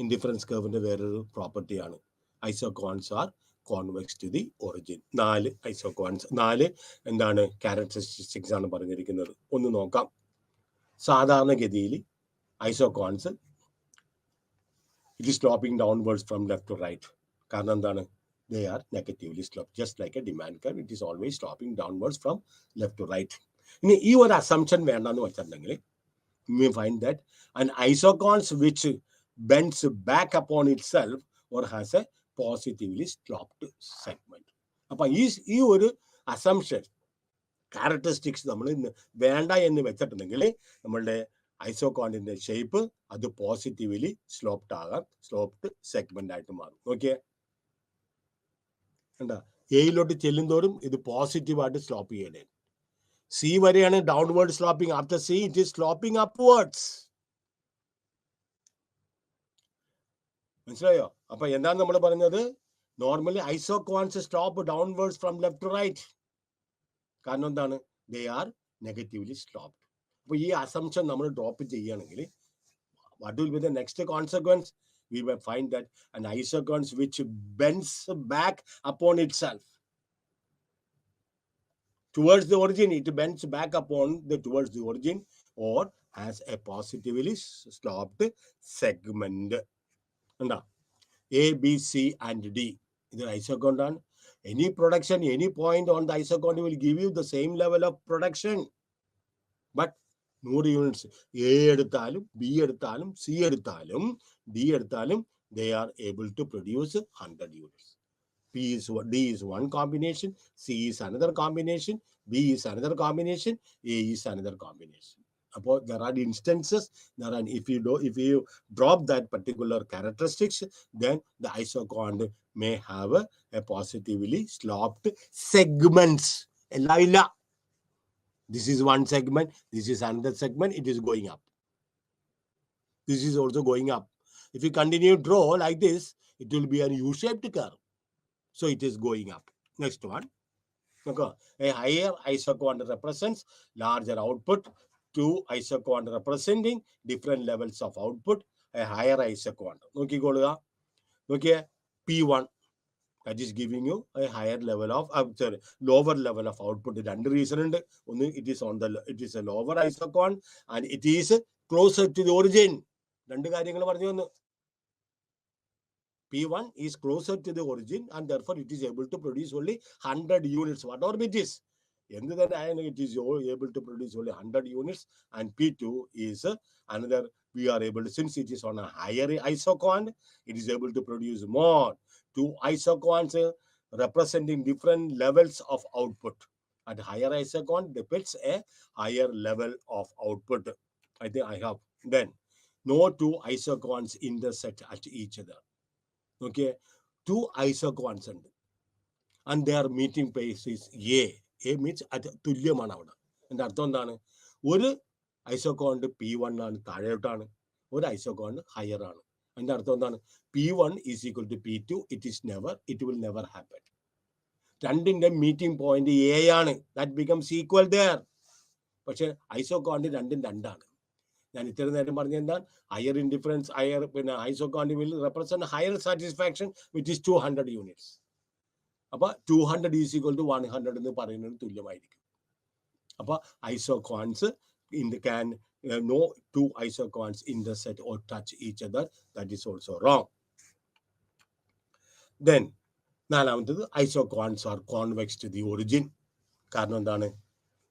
Indifference curve വേറൊരു പ്രോപ്പർട്ടിയാണ്. Isocons are convex to the origin. 4 isocons, 4 എന്താണ് characteristics ആണ് പറഞ്ഞിരിക്കുന്നത്. ഒന്ന് നോക്കാം. സാധാരണഗതിയിൽ isoquants it is sloping downwards from left to right. കാരണം എന്താണ്? They are negatively slope. Just like a demand curve, it is always sloping downwards from left to right. ഇനി ഈ ഒരു അസംഷൻ വേണ്ടെന്ന് വെച്ചിട്ടുണ്ടെങ്കിൽ, we find that an isocons which bends back upon itself or has a positively sloped segment. അപ്പൊ ഈ ഒരു assumption characteristics നമ്മൾ വേണ്ട എന്ന് വെച്ചിട്ടുണ്ടെങ്കിൽ നമ്മളുടെ ഐസോകോണിന്റെ ഷേപ്പ് അത് പോസിറ്റീവ്ലി സ്ലോപ്ഡ് ആകാം, സ്ലോപ്ഡ് സെഗ്മെന്റ് ആയിട്ട് മാറും. ഓക്കെ, എന്താ എയിലോട്ട് ചെല്ലുന്തോറും ഇത് പോസിറ്റീവായിട്ട് സ്ലോപ്പ് ചെയ്യണേ. സി വരെയാണ് downward sloping. After C it is sloping upwards. മനസ്സിലായോ? അപ്പൊ എന്താണ് നമ്മൾ പറഞ്ഞത്? Normally isoquants slope downwards from left to right. കാരണം എന്താണ്? They are negatively sloped. അപ്പൊ ഈ അസംഷൻ നമ്മൾ ഡ്രോപ്പ് ചെയ്യുകയാണെങ്കിൽ, what will be the next consequence? We will find that an isocons which bends back upon itself towards the origin, it bends back upon towards the origin, or has a positively sloped segment. എന്താ? A, B, C and D. ഇത് ഐസോകോൺ ആണ്. Any production, any point on the isocon will give you the same level of production. But 100 units, A എടുത്താലും B എടുത്താലും C എടുത്താലും D എടുത്താലും they are able to produce 100 units. D is one combination, C is another combination, B is another combination, A is another combination. There are instances, if you drop that particular characteristics, then the isochond may have a positively sloped segments. This is one segment, this is another segment, it is going up. This is also going up. If you continue to draw like this, it will be a U-shaped curve. So it is going up. Next one. Okay. A higher isochond represents larger output. Two isochond representing different levels of output. A higher isochond. Okay. P1. That is giving you a higher level of, lower level of output. Two reasons. It is a lower isochond and it is closer to the origin. P1 is closer to the origin and therefore it is able to produce only 100 units, whatever it is. It is able to produce only 100 units, and P2 is another, we are able to, since it is on a higher isochond, it is able to produce more. Two isochonds representing different levels of output. At higher isochond depicts a higher level of output. I think I have. Then, no two isochonds intersect at each other. Okay, two isochonds and their meeting place is A. A means at തുല്യമാണ് അവിടെ. എൻ്റെ അർത്ഥം എന്താണ്? ഒരു ഐസോക്കോണ്ട് P1 ആണ്, താഴോട്ടാണ്. ഒരു ഐസോക്കോണ്ട് higher ആണ്. എൻ്റെ അർത്ഥം എന്താണ്? P1 is equal to P2. It will never happen. രണ്ടിൻ്റെ മീറ്റിംഗ് പോയിന്റ് A ആണ്. That becomes equal there. പക്ഷെ ഐസോക്കോണ്ട് രണ്ടും രണ്ടാണ്. ഞാൻ ഇത്ര നേരം പറഞ്ഞ എന്താണ്? Higher indifference, higher isoquant will represent higher satisfaction which is 200 units. അപ്പൊ 200 ഈസ് ഈക്വൽ ടു 100 എന്ന് പറയുന്നതിന് തുല്യമായിരിക്കും. അപ്പൊ ഐസോക്കോൺസ് can no two isochonds intersect or touch each other. That is also wrong. Then നാലാമത്തത് isochonds are convex to the origin. കാരണം എന്താണ്?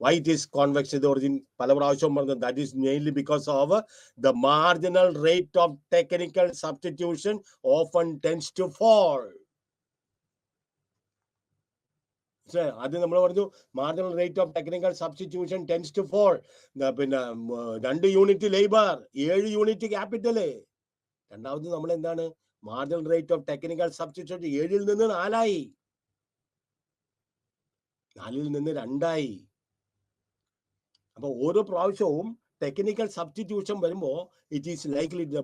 Why it is convex to the origin? പല പ്രാവശ്യം പറഞ്ഞത്, that is mainly because of the marginal rate of technical substitution often tends to fall. അത് നമ്മൾ പറഞ്ഞു, marginal rate of technical substitution tends to fall. പിന്നെ 2 unit labour 7 unit capital. രണ്ടാമത് നമ്മൾ എന്താണ്, marginal rate of technical substitution 7ൽ നിന്ന് 4ആയി, 4ൽ നിന്ന് 2ആയി. അപ്പൊ ഓരോ പ്രാവശ്യവും ടെക്നിക്കൽ സബ്സ്റ്റിറ്റ്യൂഷൻ വരുമ്പോൾ it is likely the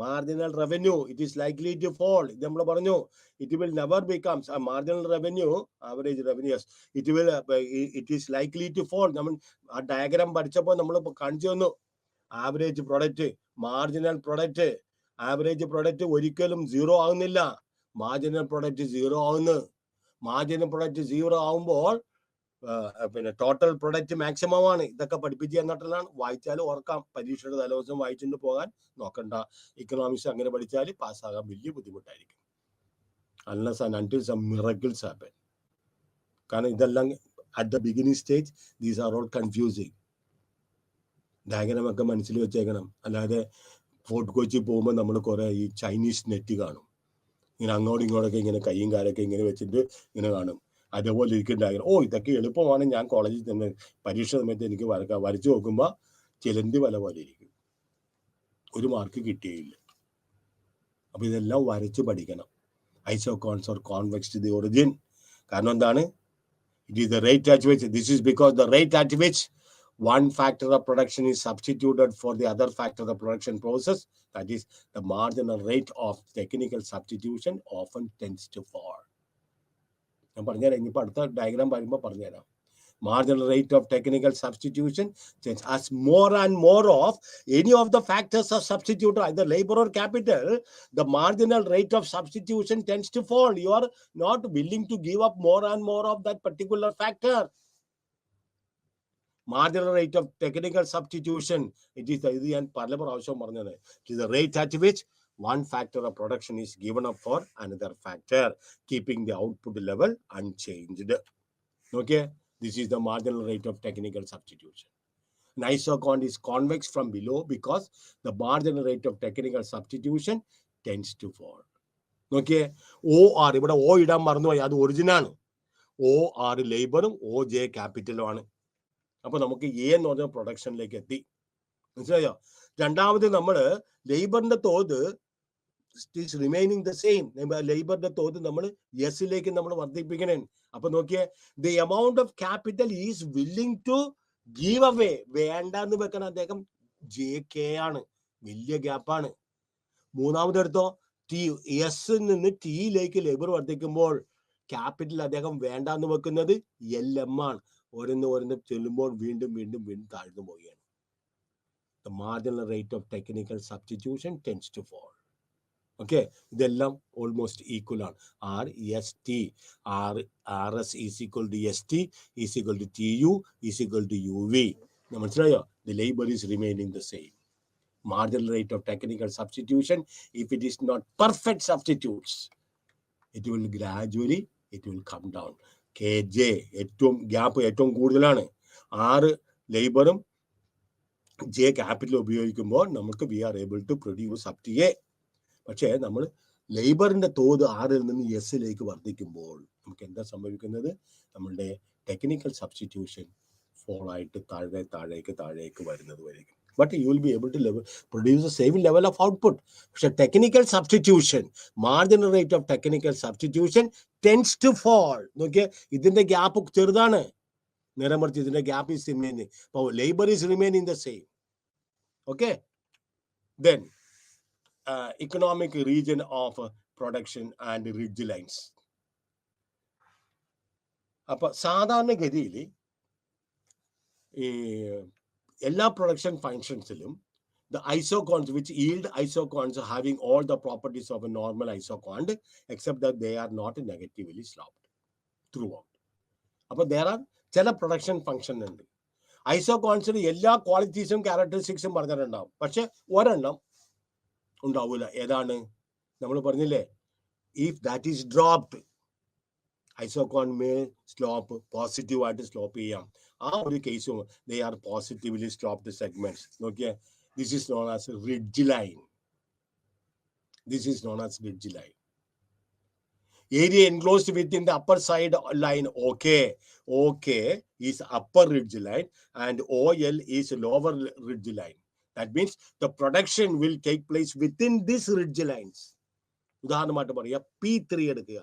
marginal revenue it is likely to fall. ഇത് നമ്മൾ പറഞ്ഞു, it will never becomes a marginal revenue, average revenues, it is likely to fall. നമ്മൾ ആ ഡയഗ്രാം പഠിച്ചപ്പോൾ നമ്മൾ കാണിച്ചു തന്നു, average product, marginal product. Average product ഒരിക്കലും 0 ആകുന്നില്ല, മാർജിനൽ പ്രൊഡക്റ്റ് 0 ആവുന്നു. മാർജിനൽ പ്രൊഡക്റ്റ് 0 ആവുമ്പോൾ പിന്നെ ടോട്ടൽ പ്രൊഡക്റ്റ് മാക്സിമം ആണ്. ഇതൊക്കെ പഠിപ്പിച്ച് തന്നിട്ടുള്ളതാണ്. വായിച്ചാലും ഓർക്കാം, പരീക്ഷയുടെ തലേദിവസം വായിച്ചിട്ട് പോകാൻ നോക്കണ്ട. ഇക്കണോമിക്സ് അങ്ങനെ പഠിച്ചാൽ പാസ്സാകാൻ വലിയ ബുദ്ധിമുട്ടായിരിക്കും, unless and until some miracles happen. കാരണം ഇതെല്ലാം at the beginning stage these are all confusing. Diagram ഒക്കെ മനസ്സിൽ വെച്ചേക്കണം. അല്ലാതെ ഫോർട്ട് കൊച്ചി പോകുമ്പോൾ നമ്മൾ കുറെ ഈ ചൈനീസ് നെറ്റ് കാണും, ഇങ്ങനെ അങ്ങോട്ടും ഇങ്ങോട്ടൊക്കെ ഇങ്ങനെ കൈയും കാലൊക്കെ ഇങ്ങനെ വെച്ചിട്ട് ഇങ്ങനെ കാണും. അതേപോലെ ഇരിക്കും ഡയഗ്രാം. ഇതൊക്കെ എളുപ്പമാണ്, ഞാൻ കോളേജിൽ തന്നെ പരീക്ഷ സമയത്ത് എനിക്ക് വരച്ചു നോക്കുമ്പോൾ ചിലന്തി വല പോലെ ഇരിക്കും, ഒരു മാർക്ക് കിട്ടിയില്ല. അപ്പൊ ഇതെല്ലാം വരച്ച് പഠിക്കണം. Isochonds are convex to the origin. കാരണം എന്താണ്? It is the rate at which, this is because the rate at which one factor of production is substituted for the other factor of production process, that is the marginal rate of technical substitution, often tends to fall. ഞാൻ പറഞ്ഞുതരാം, ഇനിയിപ്പോൾ അടുത്ത diagram പറയുമ്പോൾ പറഞ്ഞുതരാം. Marginal rate of technical substitution, as more and more of any of the factors are substituted, either labor or capital, the marginal rate of substitution tends to fall. You are not willing to give up more and more of that particular factor. Marginal rate of technical substitution, it is the rate at which one factor of production is given up for another factor, keeping the output level unchanged. Okay, this is the marginal rate of technical substitution. An isochond is convex from below because the marginal rate of technical substitution tends to fall. Okay, OR ഇവിടെ O ഇടാൻ മറന്നുപോയി, അത് ഒറിജിനാണ്. OR ലേബറും OJ ക്യാപിറ്റലും ആണ്. അപ്പൊ നമുക്ക് A എന്ന് പറഞ്ഞ പ്രൊഡക്ഷനിലേക്ക് എത്തി. മനസ്സിലായോ? രണ്ടാമത് നമ്മൾ ലേബറിന്റെ തോത് is remaining the same. ലേബറിന്റെ തോത് നമ്മൾ എസിലേക്ക് നമ്മൾ വർദ്ധിപ്പിക്കണേ. അപ്പൊ നോക്കിയേ, the amount of capital is willing to give away. വേണ്ടെന്ന് വെക്കണം അദ്ദേഹം JK ആണ്. വലിയ ഗ്യാപ്പാണ്. മൂന്നാമതെടുത്തോ, ടി എസ് നിന്ന് ടിയിലേക്ക് ലേബർ വർദ്ധിക്കുമ്പോൾ ക്യാപിറ്റൽ അദ്ദേഹം വേണ്ടാന്ന് വെക്കുന്നത് LM ആണ്. ഓരോന്ന് ചെല്ലുമ്പോൾ വീണ്ടും താഴ്ന്നു പോവുകയാണ്. The marginal rate of technical substitution tends to fall. Okay, ഇതെല്ലാം ഓൾമോസ്റ്റ് ഈക്വൽ ആണ്. RST, RS is equal to ST is equal to TU is equal to UV. മനസ്സിലായോ? The labor is remaining the same. Marginal rate of technical substitution, if it is not perfect substitutes, it will gradually come down. KJ ഏറ്റവും gap ഏറ്റവും കൂടുതലാണ്. 6 ലേബറും J capital ഉപയോഗിക്കുമ്പോൾ നമുക്ക് we are able to produce up to A. പക്ഷേ നമ്മൾ ലേബറിന്റെ തോത് 6ൽ നിന്ന് എസിലേക്ക് വർദ്ധിക്കുമ്പോൾ നമുക്ക് എന്താ സംഭവിക്കുന്നത്? നമ്മളുടെ ടെക്നിക്കൽ സബ്സ്റ്റിറ്റ്യൂഷൻ ഫോൾ ആയിട്ട് താഴേക്ക് വരുന്നത് വരെയും. But you will be able to produce the same level of output. പക്ഷെ technical substitution, marginal rate of technical substitution tends to fall. നോക്കിയേ, ഇതിന്റെ ഗ്യാപ്പ് ചെറുതാണ്. നേരെ മറിച്ച് ഇതിന്റെ ഗ്യാപ്പ് is remaining. അപ്പോൾ labor is remaining the same. Okay, then economic region of production and ridge lines. അപ്പൊ സാധാരണഗതിയിൽ ഈ എല്ലാ production ഫങ്ഷൻസിലും the isochords which yield isochords having all the properties of a normal isochord except that they are not negatively sloped throughout. അപ്പൊ there are ചില production function ഉണ്ട്, ഐസോകോൺസിന് എല്ലാ ക്വാളിറ്റീസും ക്യാരക്ടറിസ്റ്റിക്സും പറഞ്ഞിട്ടുണ്ടാവും, പക്ഷെ ഒരെണ്ണം ഉണ്ടാവൂല. ഏതാണ്? നമ്മൾ പറഞ്ഞില്ലേ, if that is dropped, ഐസോകോൺ may slope പോസിറ്റീവായിട്ട് സ്ലോപ്പ് ചെയ്യാം. ആ ഒരു കേസും they are positively sloped segments. നോക്കിയേ, this is known as ridge line. This is known as ridge line. Area enclosed within the upper side line OK is upper ridge line and OL is lower ridge line. That means the production will take place within these ridge lines. ഉദാഹരണമായിട്ട് പറയുക, P3 എടുക്കുക,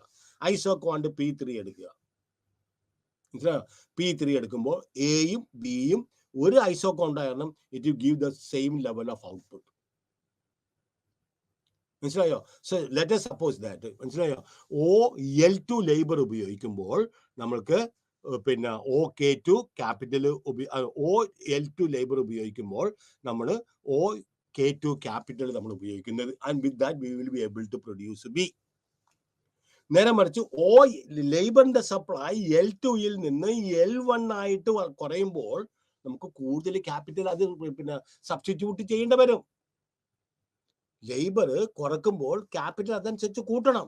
ഐസോകോണ്ട് P3 എടുക്കുക. P3 എടുക്കുമ്പോൾ എയും ബിയും ഒരു isoquant ആയിരുന്നു, it will give the same level of output. മനസ്സിലായോ? So let us suppose that, മനസ്സിലായോ, OL2 ലേബർ ഉപയോഗിക്കുമ്പോൾ നമ്മൾക്ക് പിന്നെ OK2 ക്യാപിറ്റൽ OL2 ലേബർ ഉപയോഗിക്കുമ്പോൾ നമ്മൾ OK2 ക്യാപിറ്റൽ നമ്മൾ ഉപയോഗിക്കുന്നത്. And with that we will be able to produce B. നേരെ മറിച്ച് ലേബറിന്റെ സപ്ലൈ L2യിൽ നിന്ന് L1 ആയിട്ട് കുറയുമ്പോൾ നമുക്ക് കൂടുതൽ ക്യാപിറ്റൽ അത് പിന്നെ സബ്സ്റ്റിറ്റ്യൂട്ട് ചെയ്യേണ്ടി വരും. ലേബർ കുറക്കുമ്പോൾ ക്യാപിറ്റൽ അതനുസരിച്ച് കൂട്ടണം,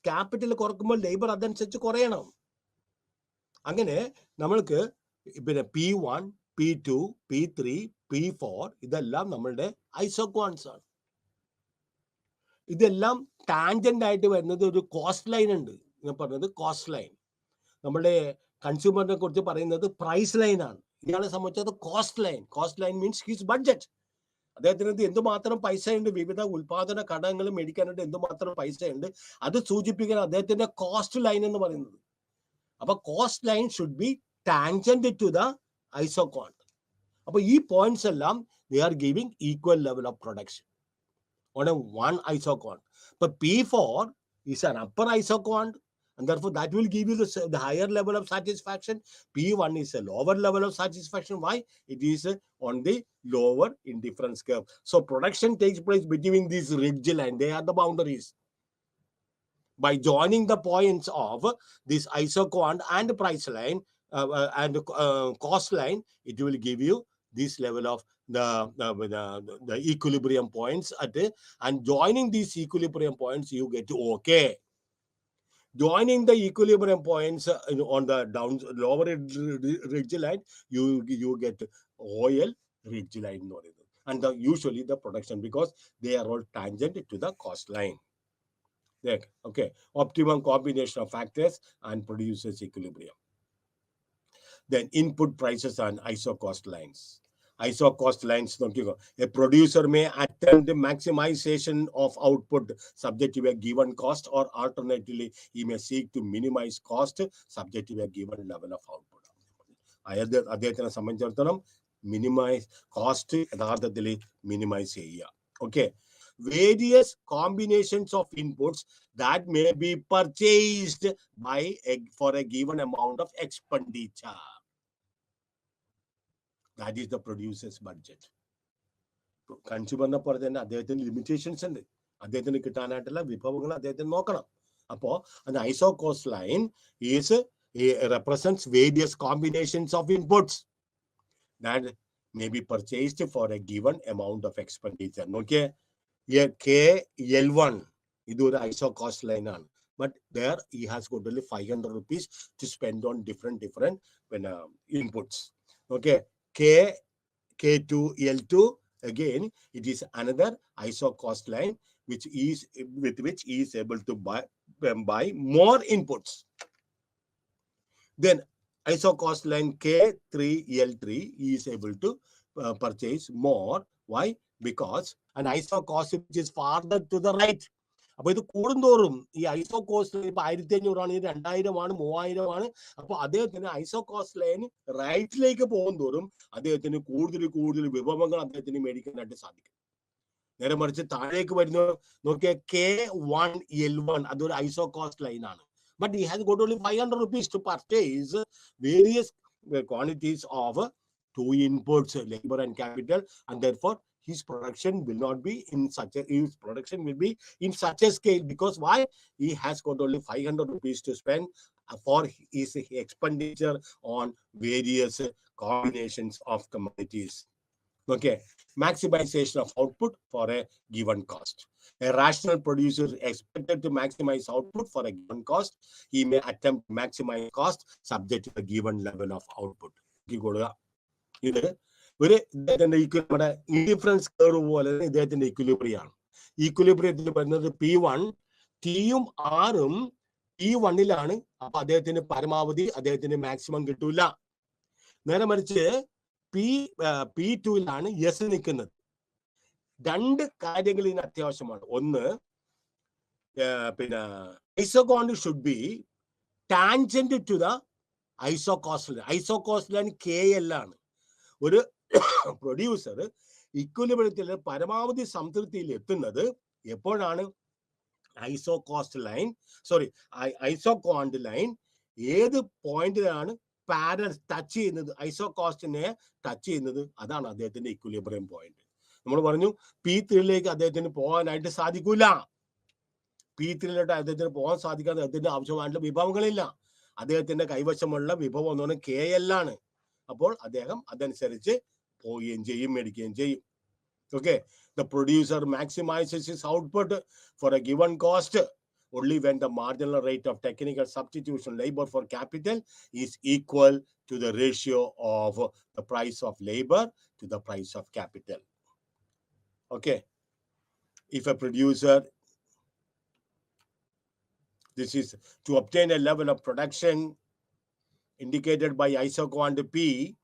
ക്യാപിറ്റൽ കുറക്കുമ്പോൾ ലേബർ അതനുസരിച്ച് കുറയണം. അങ്ങനെ നമ്മൾക്ക് പിന്നെ P1, P2, P3, P4 ഇതെല്ലാം നമ്മളുടെ ഐസോക്വാൺസ് ആണ്. ഇതെല്ലാം ടാൻജന്റ് ആയിട്ട് വരുന്നത് ഒരു കോസ്റ്റ് ലൈൻ ഉണ്ട്. ഞാൻ പറഞ്ഞത് കോസ്റ്റ് ലൈൻ. നമ്മുടെ കൺസ്യൂമറിനെ കുറിച്ച് പറയുന്നത് പ്രൈസ് ലൈൻ ആണ്. ഇയാളെ സംബന്ധിച്ചത് cost line. Cost line means his budget. അദ്ദേഹത്തിന് എന്തുമാത്രം പൈസ ഉണ്ട്, വിവിധ ഉൽപാദന ഘടകങ്ങൾ മേടിക്കാനായിട്ട് എന്തുമാത്രം പൈസ ഉണ്ട്, അത് സൂചിപ്പിക്കാൻ അദ്ദേഹത്തിന്റെ കോസ്റ്റ് ലൈൻ എന്ന് പറയുന്നത്. അപ്പൊ cost line should be tangent to the isoquant. അപ്പൊ ഈ പോയിന്റ്സ് എല്ലാം they are giving equal level of production on a one isochord. But P4 is an upper isochord, and therefore that will give you the higher level of satisfaction. P1 is a lower level of satisfaction. Why? It is on the lower indifference curve. So production takes place between these ridge line. They are the boundaries. By joining the points of this isochord and price line and cost line, it will give you this level of the equilibrium points and joining these equilibrium points you get to OK. Joining the equilibrium points on the down lower ridge line, you get OL ridge line, and usually the production, because they are all tangent to the cost line. There, okay, optimum combination of factors and produces equilibrium. Then input prices and ISO cost lines. ISO cost lines, a producer may attempt maximization of output subject to a given cost, or alternatively, he may seek to minimize cost subject to a given level of output. അദ്ദേഹത്തിനെ സംബന്ധിച്ചിടത്തോളം minimise cost യഥാർത്ഥത്തിൽ minimise ചെയ്യുക. Okay, various combinations of inputs that may be purchased for a given amount of expenditure. That is the producer's budget. കൺസ്യൂമറിനെ പോലെ തന്നെ അദ്ദേഹത്തിന് limitations ഉണ്ട്. അദ്ദേഹത്തിന് കിട്ടാനായിട്ടുള്ള വിഭവങ്ങൾ അദ്ദേഹത്തിന് നോക്കണം. അപ്പോൾ an ISO cost line represents various combinations of inputs that may be purchased for a given amount of expenditure. നോക്കിയേ, KL1 ഇതൊരു ISO cost line ആണ്. But there he has got only 500 rupees to spend on different inputs. Okay, K2 L2, again it is another ISO cost line with which he is able to buy more inputs. Then ISO cost line K3L3, he is able to purchase more. Why? Because an ISO cost which is farther to the right. അപ്പൊ ഇത് കൂടുന്തോറും ഈ ഐസോ cost line ഇപ്പൊ 1500 ആണ്, 2000 ആണ്, 3000 ആണ്. അപ്പൊ അദ്ദേഹത്തിന് ഐസോ കോസ്റ്റ് ലൈൻ റൈറ്റിലേക്ക് പോകും തോറും അദ്ദേഹത്തിന് കൂടുതൽ വിഭവങ്ങൾ അദ്ദേഹത്തിന് മേടിക്കാനായിട്ട് സാധിക്കും. നേരെ മറിച്ച് താഴേക്ക് വരുന്ന നോക്കിയ K1L1 അതൊരു ഐസോ കോസ്റ്റ് ലൈൻ ആണ്. But he has got only 500 rupees to purchase various quantities of two inputs, labor and capital, and therefore his production will be in such a scale. Because why? He has got only 500 rupees to spend for his expenditure on various combinations of commodities. Okay, maximization of output for a given cost. A rational producer is expected to maximize output for a given cost. He may attempt to maximize cost subject to a given level of output. ഇത് ഒരു ഇദ്ദേഹത്തിന്റെ നമ്മുടെ indifference curve പോലെ ഇദ്ദേഹത്തിന്റെ equilibrium ആണ്. ഇക്വിലിബ്രിയത്തിൽ വരുന്നത് P1, Tയും Rഉം P1ലാണ്. അപ്പൊ അദ്ദേഹത്തിന് പരമാവധി അദ്ദേഹത്തിന് മാക്സിമം കിട്ടൂല. നേരെ മറിച്ച് P2ലാണ് എസ് നിൽക്കുന്നത്. രണ്ട് കാര്യങ്ങൾ ഇതിന് അത്യാവശ്യമാണ്. ഒന്ന്, iso cost should be tangent to the iso cost line. Iso cost line KL ആണ്. ഒരു പ്രൊഡ്യൂസർ ഇക്വിലിബ്രിയത്തിൽ പരമാവധി സംതൃപ്തിയിൽ എത്തുന്നത് എപ്പോഴാണ്? ഐസോ ക്വാണ്ട് ലൈൻ ഏത് പോയിന്റിലാണ് ടച്ച് ചെയ്യുന്നത്, ഐസോ കോസ്റ്റിനെ ടച്ച് ചെയ്യുന്നത്, അതാണ് അദ്ദേഹത്തിന്റെ ഇക്വിലിബ്രിയം പോയിന്റ്. നമ്മൾ പറഞ്ഞു P3ലേക്ക് അദ്ദേഹത്തിന് പോകാനായിട്ട് സാധിക്കൂല. P3യിലോട്ട് അദ്ദേഹത്തിന് പോകാൻ സാധിക്കാതെ അദ്ദേഹത്തിന് ആവശ്യമായിട്ടുള്ള വിഭവങ്ങളില്ല. അദ്ദേഹത്തിന്റെ കൈവശമുള്ള വിഭവം എന്ന് പറഞ്ഞാൽ KL ആണ്. അപ്പോൾ അദ്ദേഹം അതനുസരിച്ച് പോവുകയും ചെയ്യും, മേടിക്കുകയും ചെയ്യും. Okay, the producer maximizes his output for a given cost only when the marginal rate of technical substitution labor for capital is equal to the ratio of the price of labor to the price of capital. Okay, if a producer, this is to obtain a level of production indicated by ISO quant P,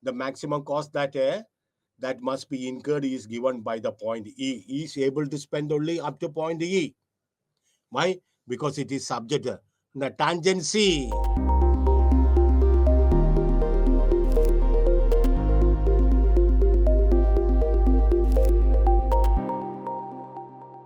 the maximum cost that must be incurred is given by the point E. He is able to spend only up to point E. Why? Because it is subject to the tangency.